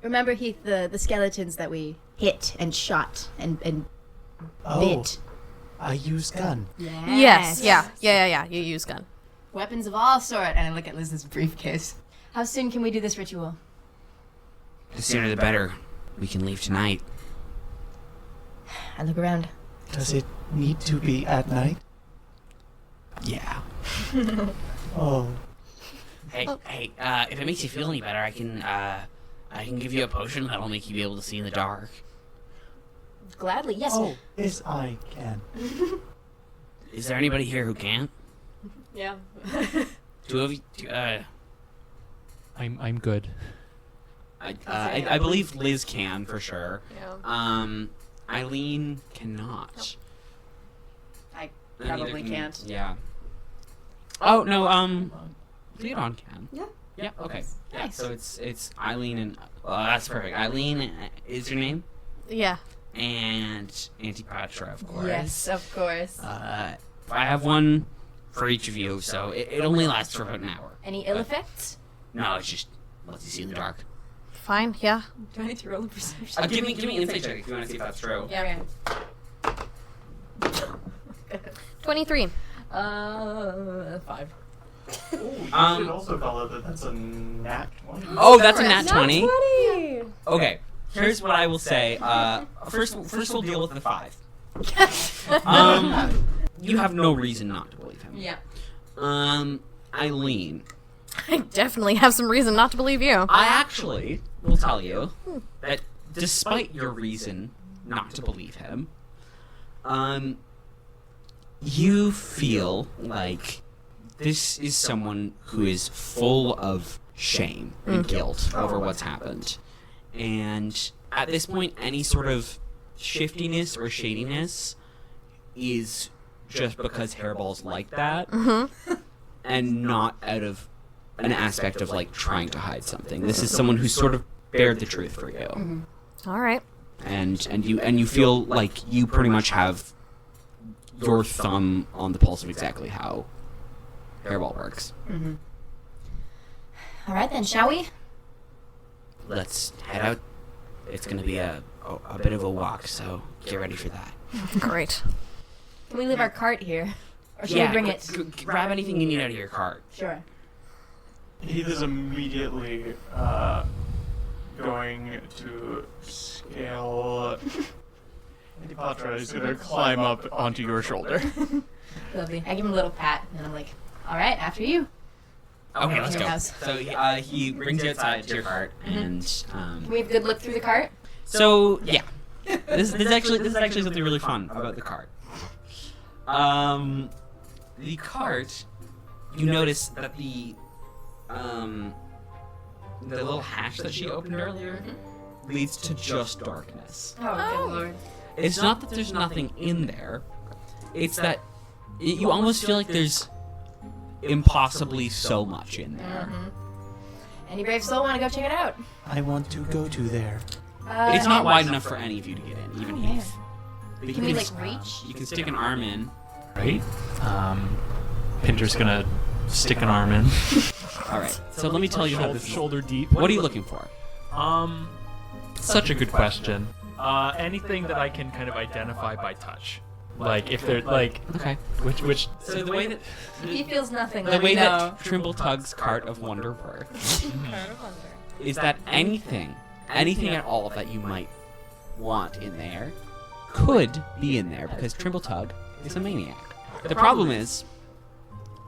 Remember, Heath, the skeletons that we hit and shot and Oh, bit? I use gun. Yes. Yeah. You use gun. Weapons of all sort. And I look at Liz's briefcase. How soon can we do this ritual? The sooner the better. We can leave tonight. I look around. Does it need to be at night? Yeah. Oh, Hey, if it makes you feel any better, I can give you a potion that'll make you be able to see in the dark. Gladly, yes. oh, yes, I can. Is there anybody here who can't? Yeah. Two of you, I'm good. I believe Liz can, for sure. Yeah. Eileen cannot. I And neither probably can't. Yeah. Oh, no, Leodon can. Yeah. Yeah, okay. Yeah, Nice. so it's Eileen and... that's perfect. Eileen is your name? Yeah. And Auntie Patra, of course. Yes, of course. I have one for each of you, so it only lasts for about an hour. Any ill effects? No, it's just lets you see in the dark. Fine, yeah. Do I need to roll a perception? Give me an insight check if you want to see if that's true. Yeah, 23. 5. You should also call it that's a nat 20. Oh, that's a nat 20. 20! Okay, here's what I will say. First we'll deal with the 5. You have no reason not to believe him. Yeah. Eileen, I definitely have some reason not to believe you. I actually will tell you that despite your reason not to believe him, you feel like this is someone who is full of shame and guilt over what's happened. And at this point, any sort of shiftiness or shadiness is just because Hairball's like that, and not out of an aspect of like trying to hide something. This is someone who's sort of bared the truth for you, All right. and you feel like you pretty much have your thumb on the pulse of exactly how Hairball works. All right, then, shall we? Let's head out. It's going to be a bit of a walk, so get ready for that. Great. Can we leave our cart here? Or should we bring it? Grab anything you need out of your cart. Sure. Heath is immediately going to scale Antipatra is going to climb up onto your shoulder. Lovely. I give him a little pat, and I'm like, all right, after you. Okay, let's to your go. house. So he brings you outside to your cart, and Can we have a good look through the cart? so yeah, this is actually something really fun about the cart. The cart, you notice that the little hatch that she opened earlier leads to just darkness. Oh, good lord. It's not that there's nothing in there. It's that you almost feel like there's impossibly so much in there. Any brave soul want to go check it out? I want to go to there. It's not wide enough for any of you to get in, even man. Heath. But Can we, like, reach? You can stick an arm in. Right? Pinter's gonna stick an arm in. All right. So let me tell you how this is. Shoulder deep. What are you looking for? Such a good question. Anything that I can kind of identify by touch. Like if they're like Okay. which So the way that If he feels nothing, the let way me know. that Trimble Tug's Cart of Wonder works is that anything at all that you might want in there could be in there because Trimble Tug is a maniac. The problem is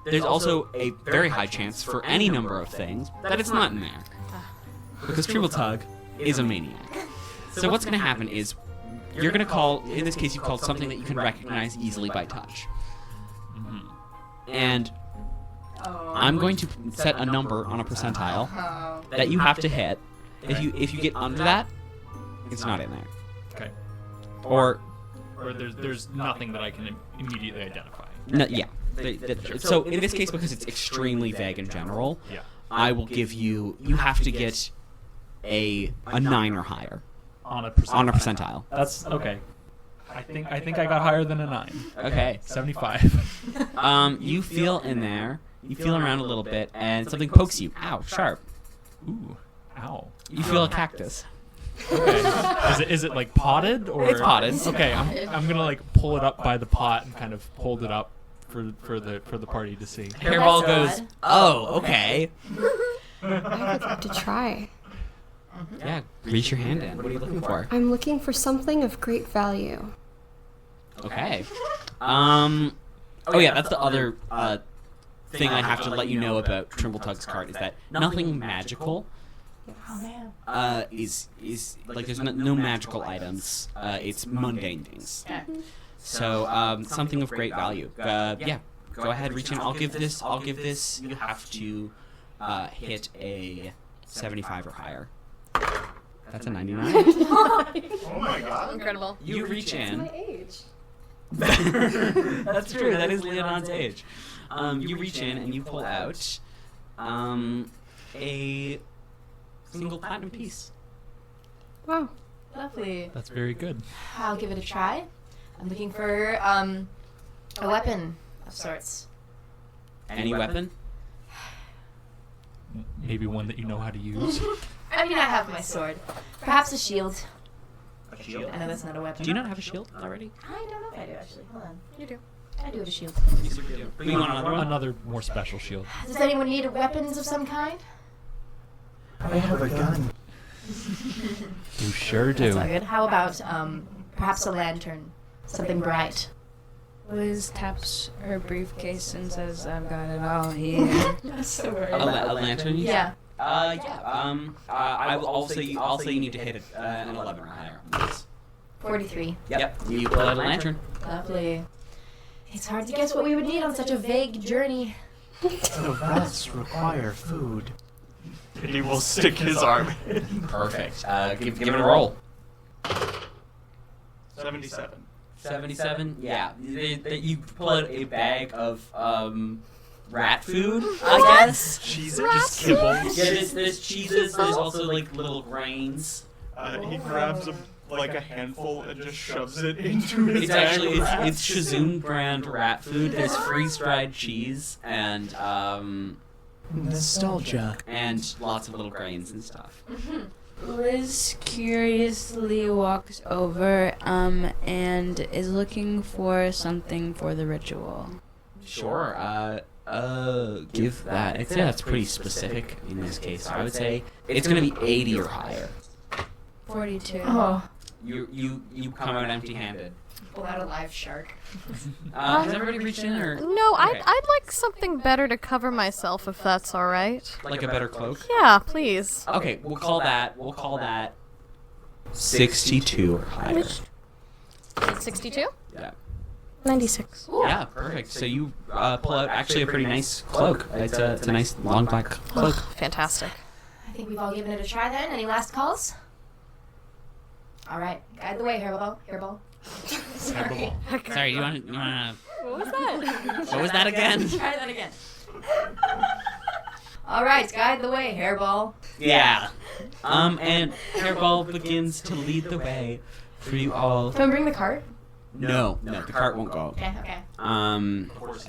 there's also a very high chance for any number of things that it's not in there because Trimble Tug is a maniac. So what's going to happen is you're going to call, in this case you called something that you can recognize easily by touch. And I'm going to set a number on a percentile that you have to hit. If you get under that, it's not in there. okay. Or there's nothing that I can immediately identify. no, yeah. So in this case, because it's extremely vague in general, Yeah. I will give you. You have to get a 9 or higher On a percentile. on a percentile. That's okay. I think I got higher than a 9. Okay. 75. You feel in there. You feel around a little bit, and something pokes you. Ow! Sharp. Ooh. Ow. You feel a cactus. Okay. Is it like potted or? It's potted. Okay, I'm gonna like pull it up by the pot and kind of hold it up for the party to see. Hairball That's goes. odd. Oh, okay. I would like to try. Yeah. Reach your hand in. What are you looking for? I'm looking for something of great value. Okay. Oh yeah, that's the other thing I have to let you know about Trimble Tug's card is that nothing magical is like there's no magical items. It's mundane things. So something of great value. Yeah, go ahead, reach in. I'll give this. You have to hit a 75 or higher. That's a 99. Oh my god. Incredible. You reach in. age. That's true. That is Leonard's age. You reach in and you pull out a single platinum piece. Wow. Lovely. That's very good. I'll give it a try. I'm looking for a weapon of sorts. Any weapon? Maybe one that you know how to use. I mean, I have my sword. Perhaps a shield. A shield. I know that's not a weapon. Do you not have a shield already? I don't know if I do, actually. Hold on. You do. I do have a shield. You want another one? Another more special shield. Does anyone need weapons of some kind? I have a gun. You sure That's do. all good. How about perhaps a lantern? Something bright. Liz taps her briefcase and says, "I've got it all here." So A lantern? you Yeah. Yeah. I will also. I'll say you need to hit an 11 or higher. Yes. 43. Yep. You pull out a lantern. Lovely. It's hard to guess what we would need on such a vague journey. The rats require food. He will stick his arm in. Perfect. Give it a roll. 77. 77. Yeah. You pull out a bag of rat food. I guess. Cheese it, just kibbles. Yeah. There's cheeses. There's also like little grains. He grabs a handful and just shoves it into his It's bag. actually of rats. it's Shazoon brand rat food. There's freeze dried cheese and Nostalgia. lots of little grains and stuff. Liz curiously walks over and is looking for something for the ritual. Sure. Give that. I'd say that's pretty specific in this case. I would say it's gonna be 80 or higher. 42. Oh. You come out empty-handed. Pull out a live shark. Has everybody reached in, or No, Okay. I'd like something better to cover myself, if that's all right. like a better cloak? Yeah, please. Okay, we'll call that 62 or higher. 62? Yeah. 96. Yeah, perfect. So you pull out actually a pretty nice cloak. It's a nice long black cloak. Fantastic. I think we've all given it a try then. Any last calls? All right, guide the way, Hairball. Sorry, you want to? What was that? What was that again? Try that again. All right, guide the way, Hairball. Yeah. And Hairball begins to lead the way for you all. Can we bring the cart? No, the cart won't go. Okay.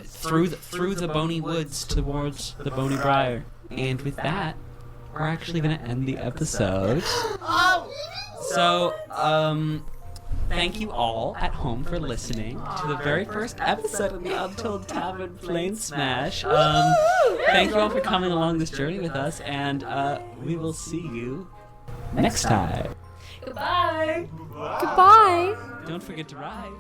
Through the bony woods towards the bony briar. And with that, we're actually gonna end the episode. So, thank you all at home for listening to the very first episode of the Untold Tavern Planesmash. Thank you all for coming along this journey with us, and we will see you next time. Goodbye. Goodbye. Don't forget to ride.